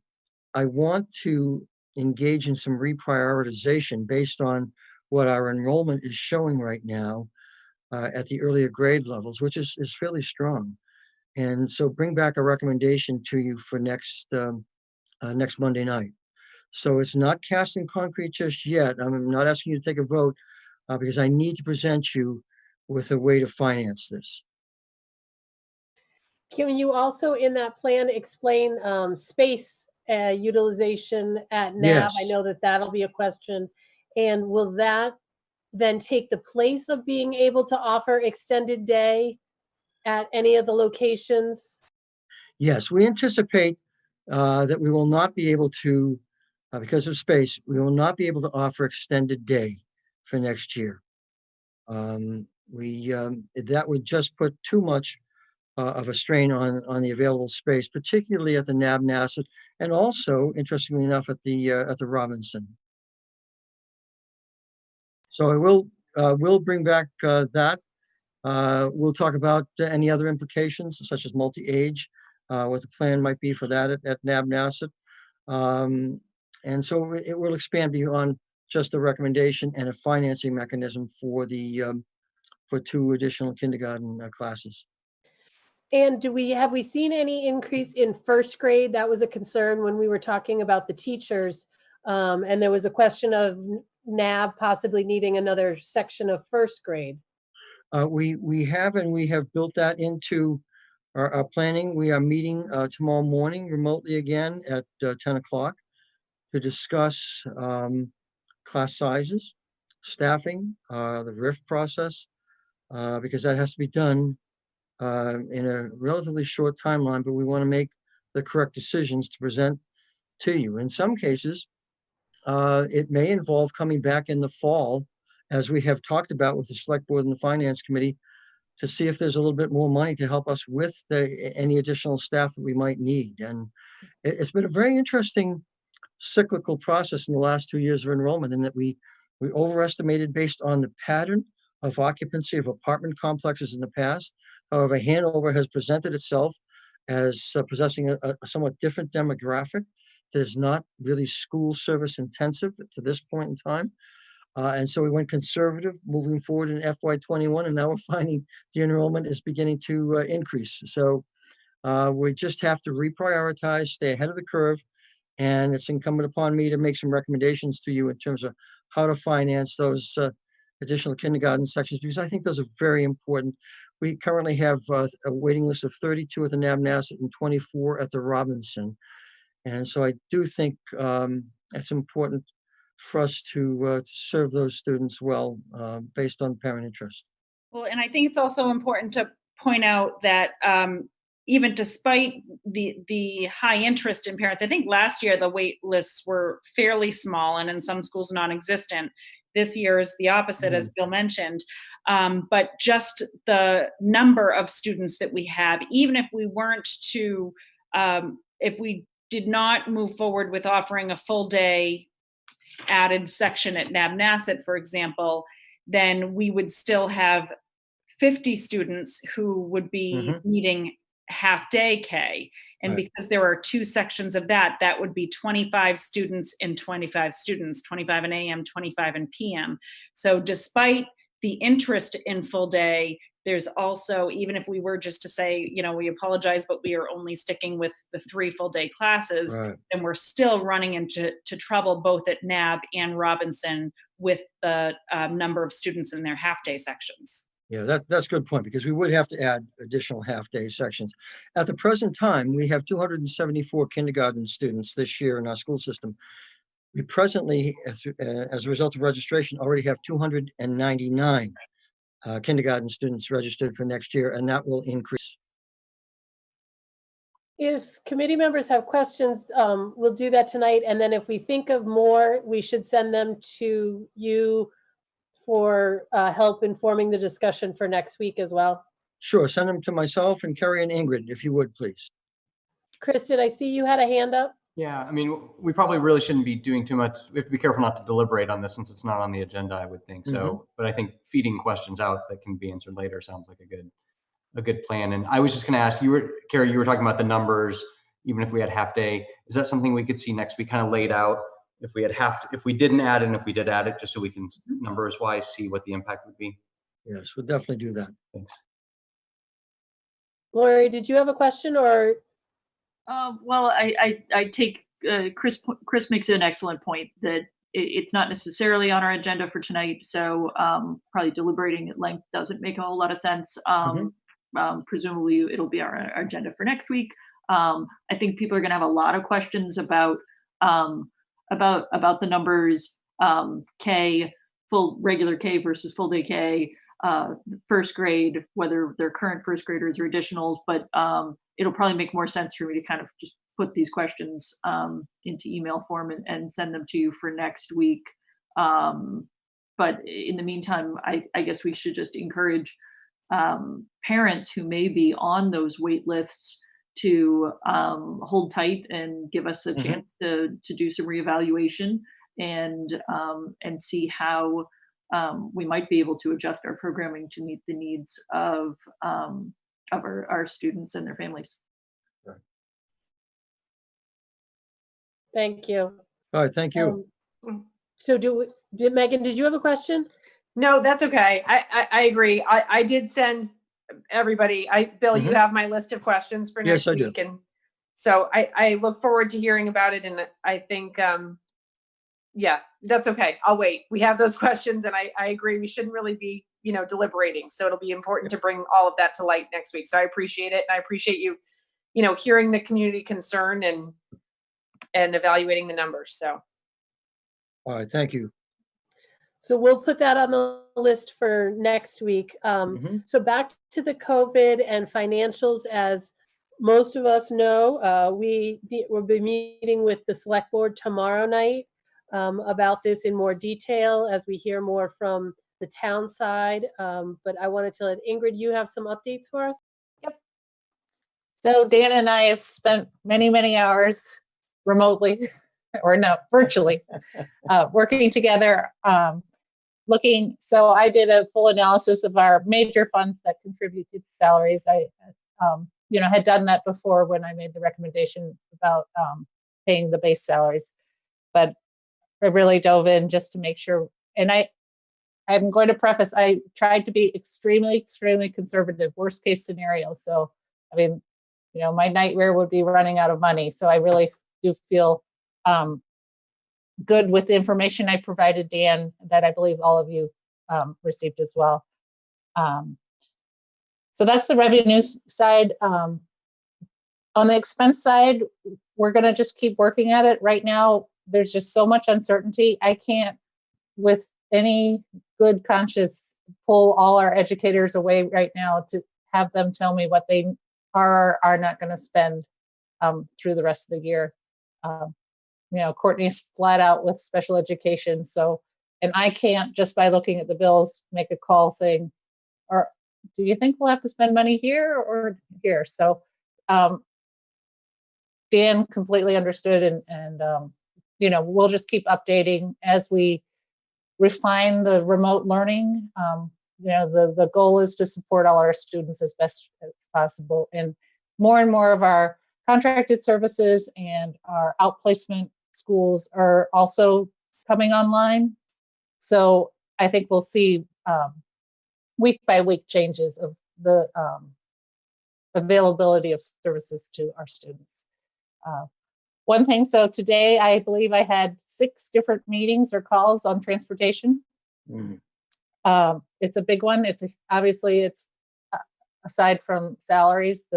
want to engage in some reprioritization based on what our enrollment is showing right now at the earlier grade levels, which is fairly strong. And so bring back a recommendation to you for next Monday night. So it's not cast in concrete just yet. I'm not asking you to take a vote because I need to present you with a way to finance this. Can you also in that plan explain space utilization at NAB? I Yes. know that that'll be a question. And will that then take the place of being able to offer extended day at any of the locations? Yes, we anticipate that we will not be able to, because of space, we will not be able to offer extended day for next year. That would just put too much of a strain on the available space, particularly at the Naviance, and also, interestingly enough, at the Robinson. So I will bring back that. We'll talk about any other implications, such as multi-age, what the plan might be for that at Naviance. And so it will expand beyond just a recommendation and a financing mechanism for 2 additional kindergarten classes. And have we seen any increase in first grade? That was a concern when we were talking about the teachers. And there was a question of NAB possibly needing another section of first grade. We have built that into our planning. We are meeting tomorrow morning remotely again at 10 o'clock to discuss class sizes, staffing, the RIF process, because that has to be done in a relatively short timeline, but we want to make the correct decisions to present to you. In some cases, it may involve coming back in the fall, as we have talked about with the select board and the finance committee, to see if there's a little bit more money to help us with any additional staff that we might need. And it's been a very interesting cyclical process in the last 2 years of enrollment, in that we overestimated based on the pattern of occupancy of apartment complexes in the past. However, Hanover has presented itself as possessing a somewhat different demographic that is not really school service intensive to this point in time. And so we went conservative moving forward in FY21, and now we're finding the enrollment is beginning to increase. So we just have to reprioritize, stay ahead of the curve, and it's incumbent upon me to make some recommendations to you in terms of how to finance those additional kindergarten sections, because I think those are very important. We currently have a waiting list of 32 at the Naviance and 24 at the Robinson. And so I do think it's important for us to serve those students well based on parent interest. Well, and I think it's also important to point out that even despite the high interest in parents, I think last year the wait lists were fairly small and in some schools non-existent. This year is the opposite, as Bill mentioned. But just the number of students that we have, even if we weren't to, if we did not move forward with offering a full day added section at Naviance, for example, then we would still have 50 students who would be needing half day K. And Right. because there are 2 sections of that, that would be 25 students and 25 students, 25 in AM, 25 in PM. So despite the interest in full day, there's also, even if we were just to say, we apologize, but we are only sticking with the 3 full day classes, Right. then we're still running into trouble both at NAB and Robinson with the number of students in their half day sections. Yeah, that's a good point, because we would have to add additional half-day sections. At the present time, we have 274 kindergarten students this year in our school system. We presently, as a result of registration, already have 299 kindergarten students registered for next year, and that will increase. If committee members have questions, we'll do that tonight. And then if we think of more, we should send them to you for help informing the discussion for next week as well. Sure, send them to myself and Kerry and Ingrid, if you would, please. Chris, did I see you had a hand up? Yeah, I mean, we probably really shouldn't be doing too much. We have to be careful not to deliberate on this since it's not on the agenda, I would think. So, but I think feeding questions out that can be answered later sounds like a good plan. And I was just going to ask you, Carrie, you were talking about the numbers, even if we had half day. Is that something we could see next week, kind of laid out? If we had if we didn't add it, and if we did add it, just so we can numbers wise see what the impact would be. Yes, we'll definitely do that. Thanks. Lori, did you have a question or? Well, I take Chris makes an excellent point that it's not necessarily on our agenda for tonight, so probably deliberating at length doesn't make a whole lot of sense. Presumably it'll be our agenda for next week. I think people are going to have a lot of questions about the numbers, K, regular K versus full day K, first grade, whether they're current first graders or additionals, but it'll probably make more sense for me to kind of just put these questions into email form and send them to you for next week. But in the meantime, I guess we should just encourage parents who may be on those wait lists to hold tight and give us a chance to do some reevaluation and see how we might be able to adjust our programming to meet the needs of our students and their families. Thank you. All right, thank you. So Megan, did you have a question? No, that's okay. I agree. I did send everybody. Bill, you have my list of questions for next Yes, I do. week. And so I look forward to hearing about it. And I think, yeah, that's okay. I'll wait. We have those questions and I agree. We shouldn't really be, deliberating. So it'll be important to bring all of that to light next week. So I appreciate it. And I appreciate you, hearing the community concern and evaluating the numbers. So. All right, thank you. So we'll put that on the list for next week. So back to the COVID and financials, as most of us know, we'll be meeting with the select board tomorrow night about this in more detail as we hear more from the town side. But I wanted to let Ingrid, you have some updates for us? Yep. So Dan and I have spent many, many hours remotely or no, virtually working together. Looking, so I did a full analysis of our major funds that contribute to salaries. I, had done that before when I made the recommendation about paying the base salaries, but I really dove in just to make sure. And I'm going to preface, I tried to be extremely, extremely conservative, worst case scenario. So, I mean, my nightmare would be running out of money. So I really do feel good with the information I provided Dan that I believe all of you received as well. So that's the revenue side. On the expense side, we're going to just keep working at it. Right now, there's just so much uncertainty. I can't, with any good conscience, pull all our educators away right now to have them tell me what they are not going to spend through the rest of the year. Courtney's flat out with special education. So, and I can't just by looking at the bills, make a call saying, or do you think we'll have to spend money here or here? So, Dan completely understood and we'll just keep updating as we refine the remote learning. The goal is to support all our students as best as possible. And more and more of our contracted services and our outplacement schools are also coming online. So I think we'll see week by week changes of the availability of services to our students. One thing, so today I believe I had 6 different meetings or calls on transportation. It's a big one. Obviously it's aside from salaries,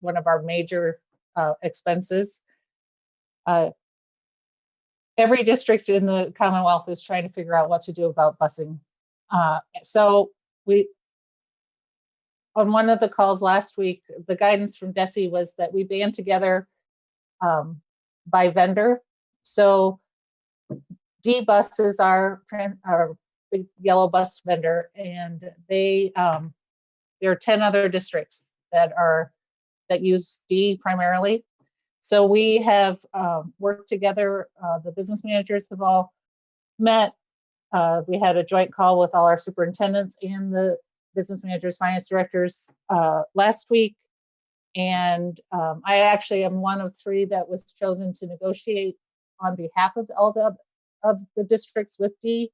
one of our major expenses. Every district in the Commonwealth is trying to figure out what to do about busing. So on one of the calls last week, the guidance from DESE was that we band together by vendor. So D Bus is our big yellow bus vendor, and there are 10 other districts that use D primarily. So we have worked together. The business managers have all met. We had a joint call with all our superintendents and the business managers, finance directors last week. And I actually am one of 3 that was chosen to negotiate on behalf of all the districts with D.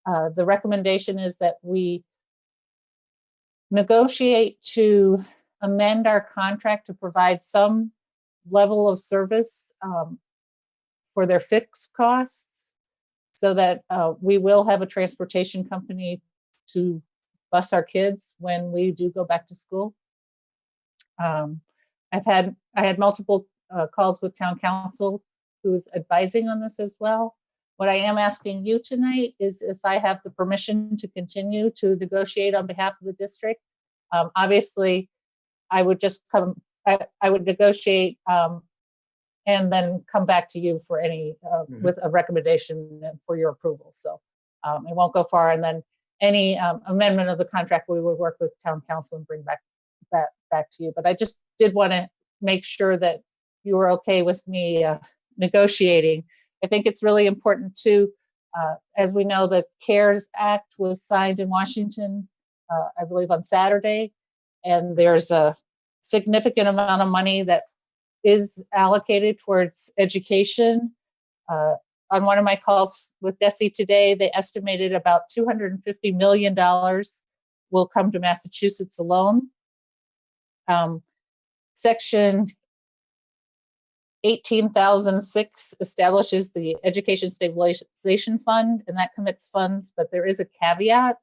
The recommendation is that we negotiate to amend our contract to provide some level of service for their fixed costs, so that we will have a transportation company to bus our kids when we do go back to school. I had multiple calls with town council, who's advising on this as well. What I am asking you tonight is if I have the permission to continue to negotiate on behalf of the district. Obviously, I would just I would negotiate and then come back to you for any with a recommendation for your approval. So it won't go far, and then any amendment of the contract we would work with town council and bring back to you. But I just did want to make sure that you were okay with me negotiating. I think it's really important too. As we know, the CARES Act was signed in Washington, I believe on Saturday, and there's a significant amount of money that is allocated towards education. On one of my calls with DESE today, they estimated about $250 million will come to Massachusetts alone. Section 18,006 establishes the Education Stabilization Fund, and that commits funds, but there is a caveat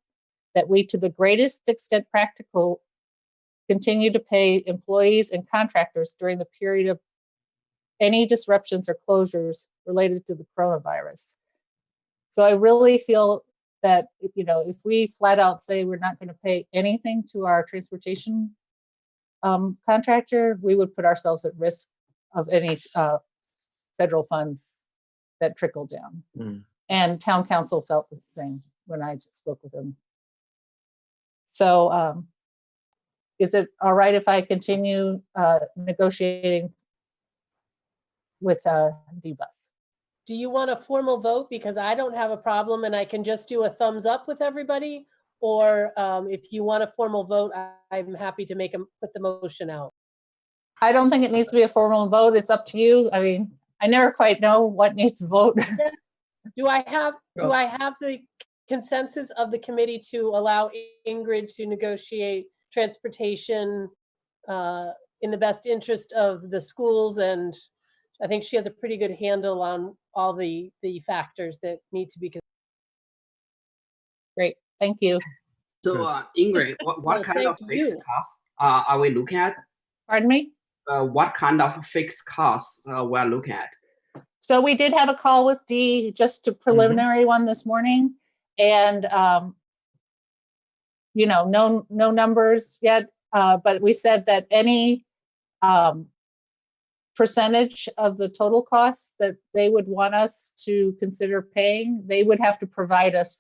that we, to the greatest extent practical, continue to pay employees and contractors during the period of any disruptions or closures related to the coronavirus. So I really feel that, you know, if we flat out say we're not going to pay anything to our transportation contractor, we would put ourselves at risk of any federal funds that trickle down. And town council felt the same when I spoke with them. So is it all right if I continue negotiating with D-Bus? Do you want a formal vote? Because I don't have a problem and I can just do a thumbs up with everybody. Or if you want a formal vote, I'm happy to put the motion out. I don't think it needs to be a formal vote. It's up to you. I mean, I never quite know what needs to vote. Do I have the consensus of the committee to allow Ingrid to negotiate transportation in the best interest of the schools? And I think she has a pretty good handle on all the factors that need to be considered. Great, thank you. So Ingrid, what kind of fixed costs are we looking at? Pardon me? What kind of fixed costs we're looking at? So we did have a call with Dee, just a preliminary one this morning, and you know, no numbers yet, but we said that any percentage of the total costs that they would want us to consider paying, they would have to provide us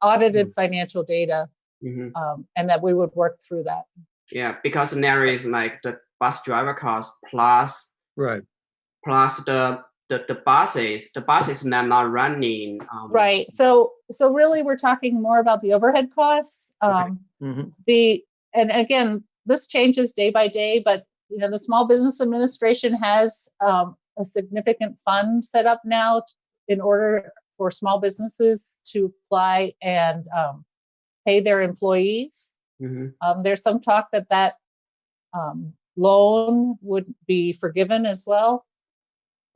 audited financial data, and that we would work through that. Yeah, because there is like the bus driver cost plus the buses are not running. Right. So really we're talking more about the overhead costs. And again, this changes day by day, but the Small Business Administration has a significant fund set up now in order for small businesses to apply and pay their employees. There's some talk that loan would be forgiven as well.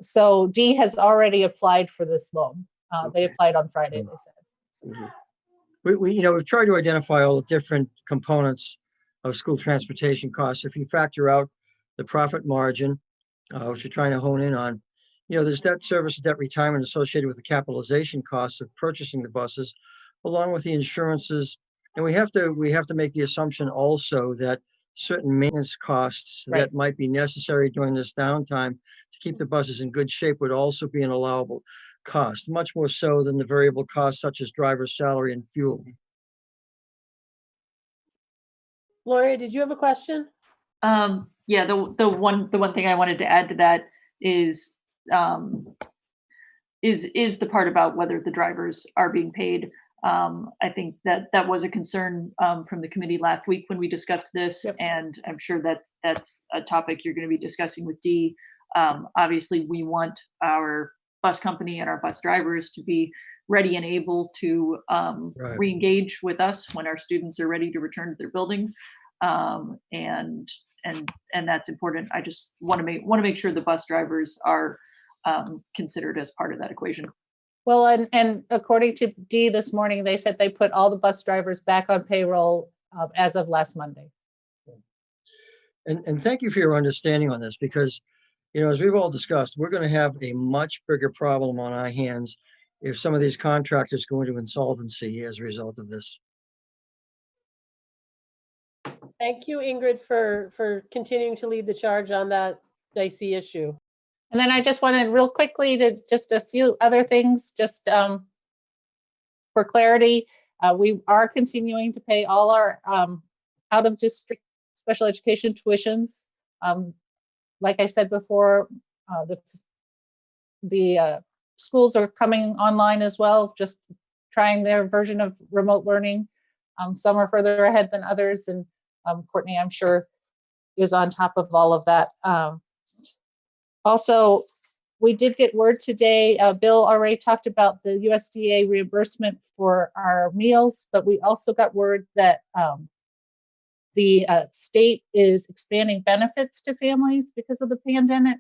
So Dee has already applied for this loan. They applied on Friday, they said. We've tried to identify all the different components of school transportation costs. If you factor out the profit margin, which you're trying to hone in on, there's debt service, debt retirement associated with the capitalization costs of purchasing the buses, along with the insurances. And we have to make the assumption also that certain maintenance costs that might be necessary during this downtime to keep the buses in good shape would also be an allowable cost, much more so than the variable costs such as driver's salary and fuel. Gloria, did you have a question? Yeah, the one thing I wanted to add to that is the part about whether the drivers are being paid. I think that was a concern from the committee last week when we discussed this, and I'm sure that's a topic you're going to be discussing with Dee. Obviously, we want our bus company and our bus drivers to be ready and able to re-engage with us when our students are ready to return to their buildings, and that's important. I just want to make sure the bus drivers are considered as part of that equation. Well, and according to Dee this morning, they said they put all the bus drivers back on payroll as of last Monday. And thank you for your understanding on this, because, as we've all discussed, we're going to have a much bigger problem on our hands if some of these contractors go into insolvency as a result of this. Thank you, Ingrid, for continuing to lead the charge on that dicey issue. And then I just wanted real quickly to just a few other things, just for clarity. We are continuing to pay all our out of district special education tuitions. Like I said before, the schools are coming online as well, just trying their version of remote learning. Some are further ahead than others, and Courtney, I'm sure, is on top of all of that. Also, we did get word today, Bill already talked about the USDA reimbursement for our meals, but we also got word that the state is expanding benefits to families because of the pandemic,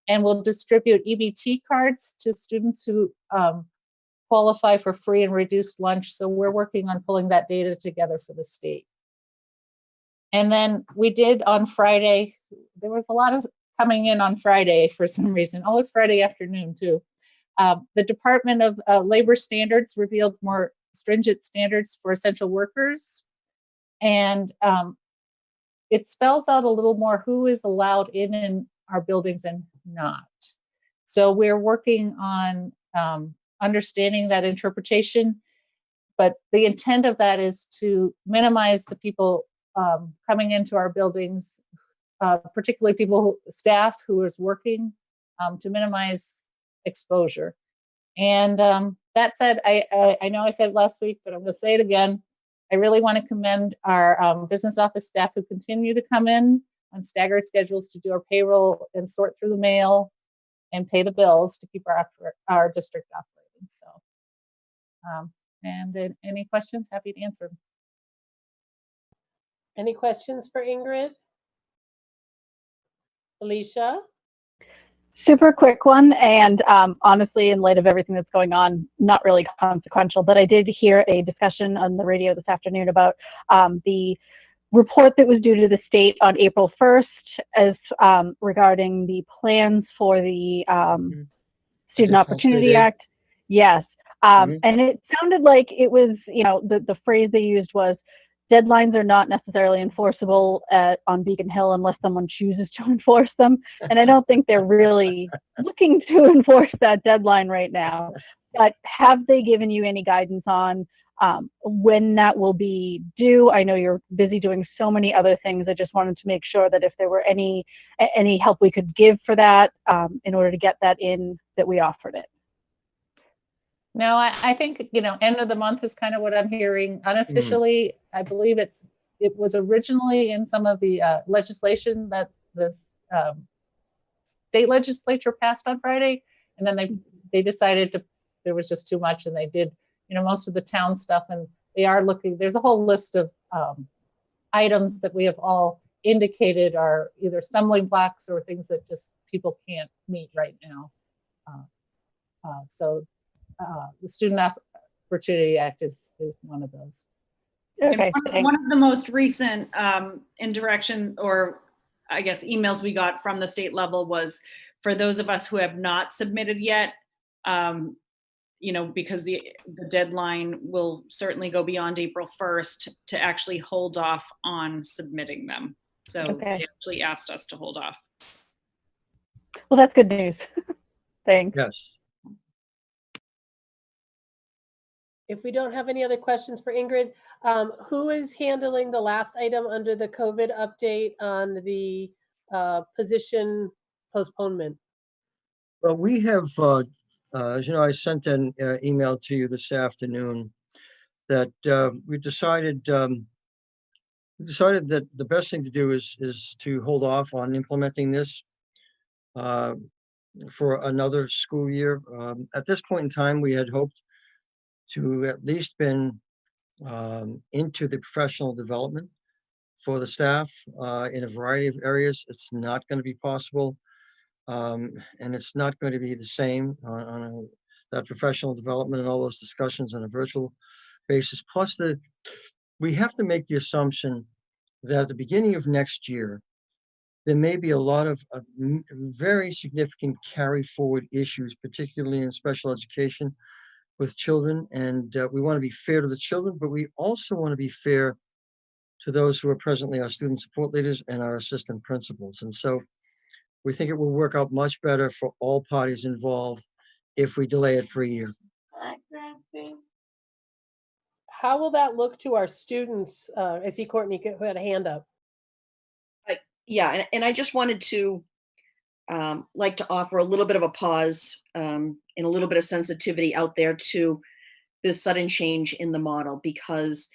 and will distribute EBT cards to students who qualify for free and reduced lunch. So we're working on pulling that data together for the state. And then we did on Friday, there was a lot of coming in on Friday for some reason. Oh, it's Friday afternoon too. The Department of Labor Standards revealed more stringent standards for essential workers. And it spells out a little more who is allowed in our buildings and not. So we're working on understanding that interpretation, but the intent of that is to minimize the people coming into our buildings, particularly staff who is working, to minimize exposure. And that said, I know I said it last week, but I'm going to say it again. I really want to commend our business office staff who continue to come in on staggered schedules to do our payroll and sort through the mail and pay the bills to keep our district operating. So, and any questions, happy to answer them. Any questions for Ingrid? Alicia? Super quick one, and honestly, in light of everything that's going on, not really consequential, but I did hear a discussion on the radio this afternoon about the report that was due to the state on April 1st as regarding the plans for the Student Opportunity Act. Yes. And it sounded like it was, the phrase they used was, deadlines are not necessarily enforceable on Beacon Hill unless someone chooses to enforce them. And I don't think they're really looking to enforce that deadline right now. But have they given you any guidance on when that will be due? I know you're busy doing so many other things. I just wanted to make sure that if there were any help we could give for that in order to get that in, that we offered it. No, I think, end of the month is kind of what I'm hearing. Unofficially, I believe it's it was originally in some of the legislation that this state legislature passed on Friday, and then they decided there was just too much, and they did, most of the town stuff, and they are looking, there's a whole list of items that we have all indicated are either stumbling blocks or things that just people can't meet right now. So the Student Opportunity Act is one of those. Okay. One of the most recent indirection, or I guess emails we got from the state level, was for those of us who have not submitted yet, because the deadline will certainly go beyond April 1st, to actually hold off on submitting them. So they actually asked us to hold off. Well, that's good news. Thanks. Yes. If we don't have any other questions for Ingrid, who is handling the last item under the COVID update on the position postponement? Well, we have, as you know, I sent an email to you this afternoon that we decided that the best thing to do is to hold off on implementing this for another school year. At this point in time, we had hoped to at least been into the professional development for the staff in a variety of areas. It's not going to be possible, and it's not going to be the same on that professional development and all those discussions on a virtual basis. Plus, we have to make the assumption that at the beginning of next year, there may be a lot of very significant carry forward issues, particularly in special education with children. And we want to be fair to the children, but we also want to be fair to those who are presently our student support leaders and our assistant principals. And so we think it will work out much better for all parties involved if we delay it for a year. How will that look to our students? I see Courtney who had a hand up. Yeah, and I just wanted to like to offer a little bit of a pause and a little bit of sensitivity out there to this sudden change in the model, because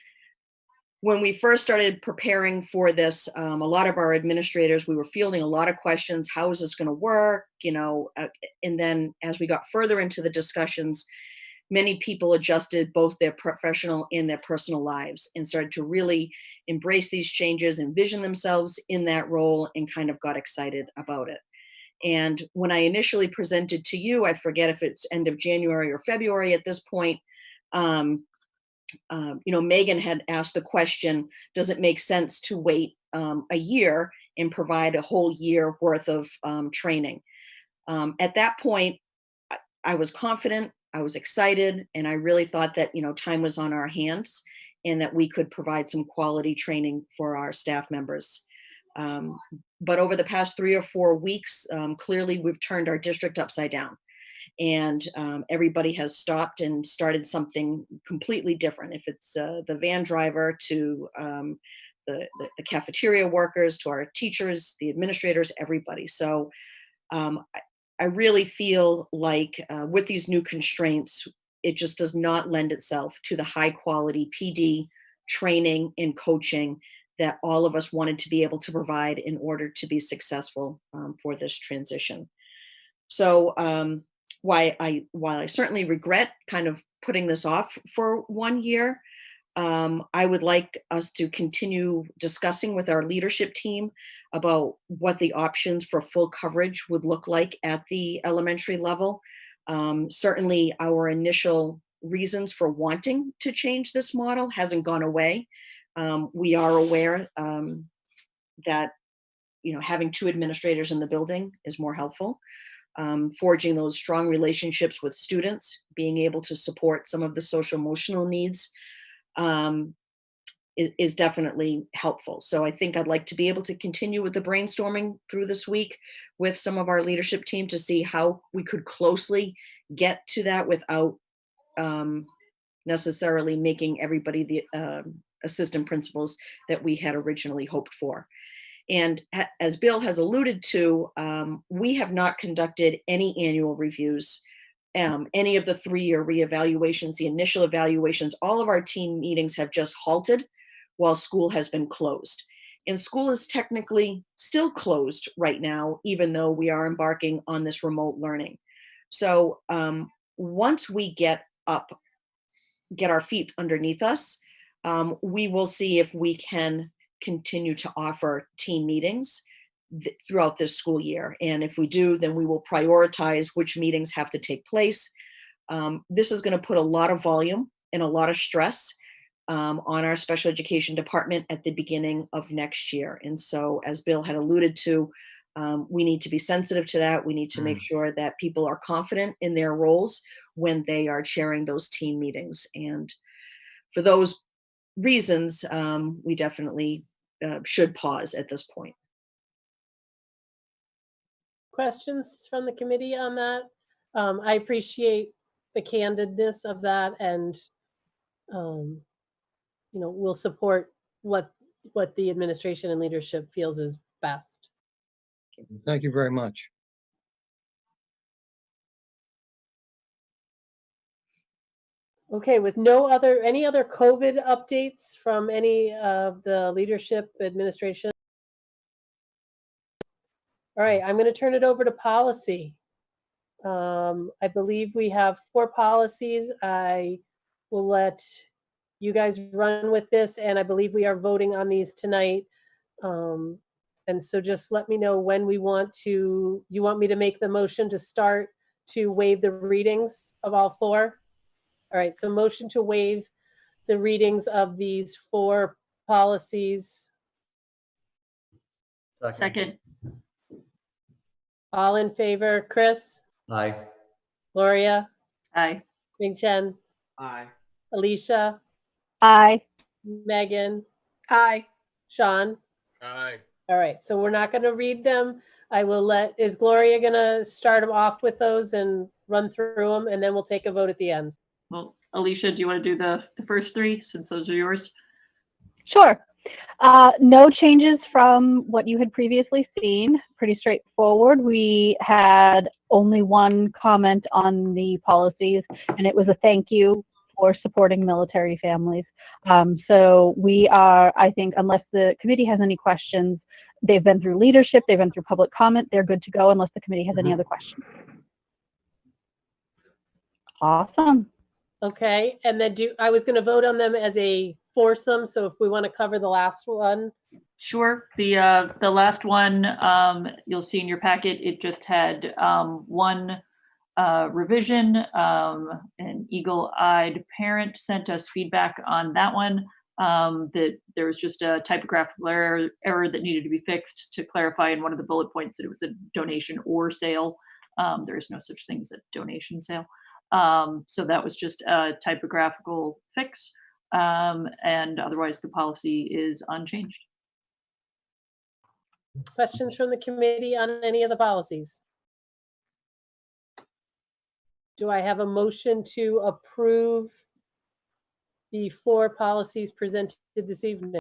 when we first started preparing for this, a lot of our administrators, we were fielding a lot of questions. How is this going to work? And then as we got further into the discussions, many people adjusted both their professional and their personal lives and started to really embrace these changes, envision themselves in that role, and kind of got excited about it. And when I initially presented to you, I forget if it's end of January or February at this point, Megan had asked the question, does it make sense to wait a year and provide a whole year worth of training? At that point, I was confident, I was excited, and I really thought that, time was on our hands and that we could provide some quality training for our staff members. But over the past 3 or 4 weeks, clearly we've turned our district upside down. And everybody has stopped and started something completely different. If it's the van driver to the cafeteria workers, to our teachers, the administrators, everybody. So I really feel like with these new constraints, it just does not lend itself to the high quality PD training and coaching that all of us wanted to be able to provide in order to be successful for this transition. So while I certainly regret kind of putting this off for 1 year, I would like us to continue discussing with our leadership team about what the options for full coverage would look like at the elementary level. Certainly our initial reasons for wanting to change this model hasn't gone away. We are aware that having 2 administrators in the building is more helpful. Forging those strong relationships with students, being able to support some of the social emotional needs is definitely helpful. So I think I'd like to be able to continue with the brainstorming through this week with some of our leadership team to see how we could closely get to that without necessarily making everybody the assistant principals that we had originally hoped for. And as Bill has alluded to, we have not conducted any annual reviews, any of the 3-year reevaluations, the initial evaluations. All of our team meetings have just halted while school has been closed. And school is technically still closed right now, even though we are embarking on this remote learning. So once we get our feet underneath us, we will see if we can continue to offer team meetings throughout this school year. And if we do, then we will prioritize which meetings have to take place. This is going to put a lot of volume and a lot of stress on our special education department at the beginning of next year. And so, as Bill had alluded to, we need to be sensitive to that. We need to make sure that people are confident in their roles when they are chairing those team meetings. And for those reasons, we definitely should pause at this point. Questions from the committee on that? I appreciate the candidness of that, and we'll support what the administration and leadership feels is best. Thank you very much. Okay, with any other COVID updates from any of the leadership administration? All right, I'm going to turn it over to policy. I believe we have 4 policies. I will let you guys run with this, and I believe we are voting on these tonight. And so just let me know when you want me to make the motion to start to waive the readings of all 4? All right, so motion to waive the readings of these 4 policies. Second. All in favor, Chris? Aye. Gloria? Aye. Ming Chen? Aye. Alicia? Aye. Megan? Aye. Sean? Aye. All right, so we're not going to read them. Is Gloria going to start them off with those and run through them, and then we'll take a vote at the end? Well, Alicia, do you want to do the first 3 since those are yours? Sure. No changes from what you had previously seen. Pretty straightforward. We had only one comment on the policies, and it was a thank you for supporting military families. So we are, I think, unless the committee has any questions, they've been through leadership, they've been through public comment, they're good to go unless the committee has any other questions. Awesome. Okay, and then I was going to vote on them as a foursome, so if we want to cover the last one. Sure. The last one, you'll see in your packet, it just had one revision. An eagle-eyed parent sent us feedback on that one, that there was just a typographical error that needed to be fixed to clarify in one of the bullet points that it was a donation or sale. There is no such thing as a donation sale. So that was just a typographical fix. And otherwise the policy is unchanged. Questions from the committee on any of the policies? Do I have a motion to approve the 4 policies presented this evening?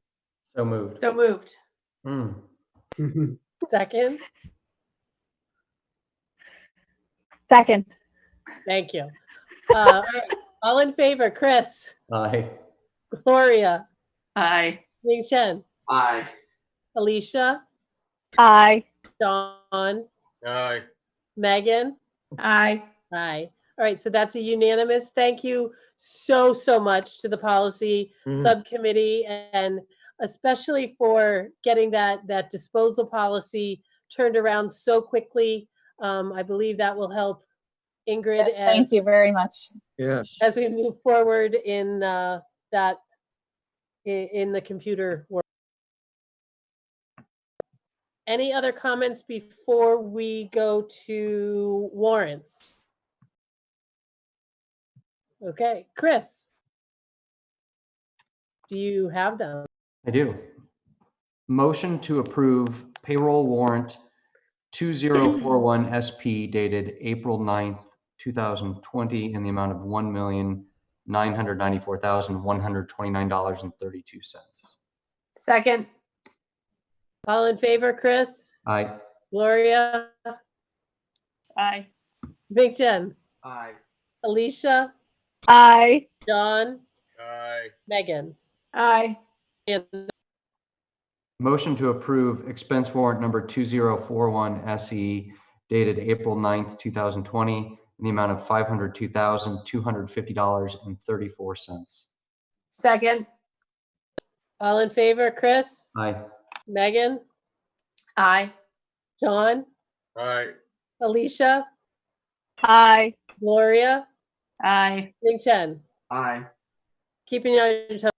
So moved. So moved. Second? Second. Thank you. All right, all in favor, Chris? Aye. Gloria? Aye. Ming Chen? Aye. Alicia? Aye. Dawn? Aye. Megan? Aye. Aye. All right, so that's a unanimous. Thank you so much to the policy subcommittee, and especially for getting that disposal policy turned around so quickly. I believe that will help Ingrid. Yes, thank you very much. Yes. As we move forward in the computer world. Any other comments before we go to warrants? Okay, Chris, do you have them? I do. Motion to approve payroll warrant 2041 SP dated April 9th, 2020 in the amount of $1,994,129.32. Second. All in favor, Chris? Aye. Gloria? Aye. Big Jen? Aye. Alicia? Aye. Dawn? Aye. Megan? Aye. Motion to approve expense warrant number 2041 SE dated April 9th, 2020 in the amount of $502,250.34. Second. All in favor, Chris, Aye. Megan, Aye. John, Aye. Alicia, Aye. Gloria, Aye. Ming Chen. Aye. Keeping you on your toes.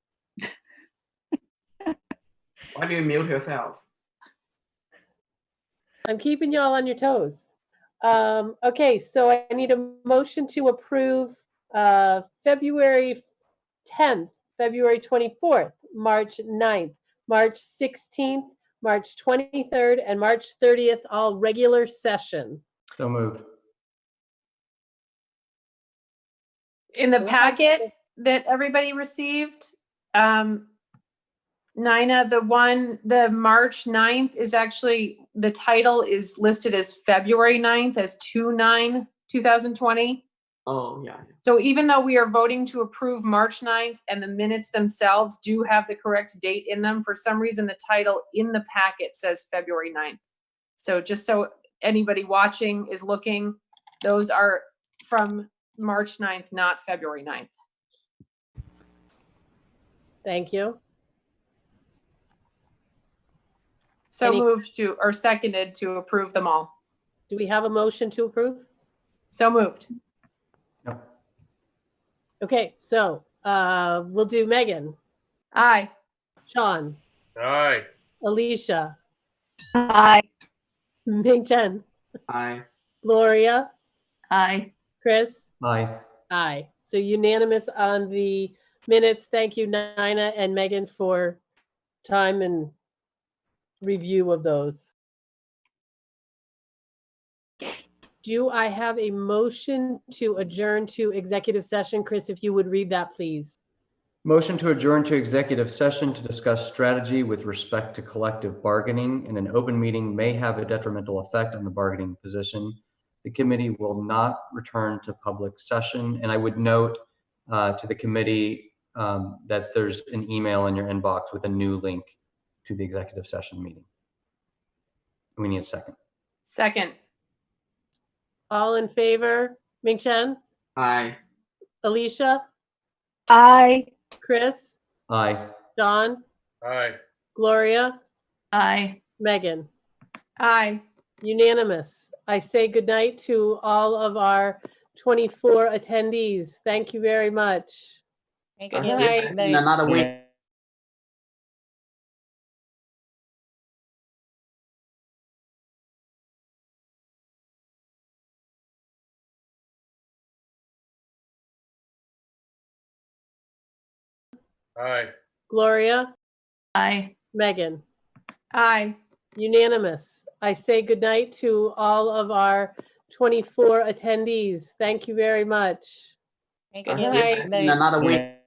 Why do you mute yourself? I'm keeping you all on your toes. Okay, so I need a motion to approve February 10th, February 24th, March 9th, March 16th, March 23rd, and March 30th, all regular session. So moved. In the packet that everybody received, Nina, the March 9th is actually, the title is listed as February 9th as 2/9/2020. Oh, yeah. So even though we are voting to approve March 9th and the minutes themselves do have the correct date in them, for some reason the title in the packet says February 9th. So just so anybody watching is looking, those are from March 9th, not February 9th. Thank you. So Any- moved to, or seconded to approve them all. Do we have a motion to approve? So moved. Yep. Okay, so we'll do Megan, Aye. Sean, Aye. Alicia, Aye. Ming Chen, Aye. Gloria, Aye. Chris. Aye. Aye. So unanimous on the minutes. Thank you, Nina and Megan, for time and review of those. Do I have a motion to adjourn to executive session? Chris, if you would read that, please. Motion to adjourn to executive session to discuss strategy with respect to collective bargaining in an open meeting may have a detrimental effect on the bargaining position. The committee will not return to public session. And I would note to the committee that there's an email in your inbox with a new link to the executive session meeting. We need a second. Second. All in favor? Ming Chen, Aye. Alicia, Aye. Chris, Aye. John, Aye. Gloria, Aye. Megan. Aye. Unanimous. I say goodnight to all of our 24 attendees. Thank you very much. Good I'll see you night. guys in another week. Aye. Gloria, Aye. Megan. Aye. Unanimous. I say goodnight to all of our 24 attendees. Thank you very much. Good I'll see you night. guys in another week.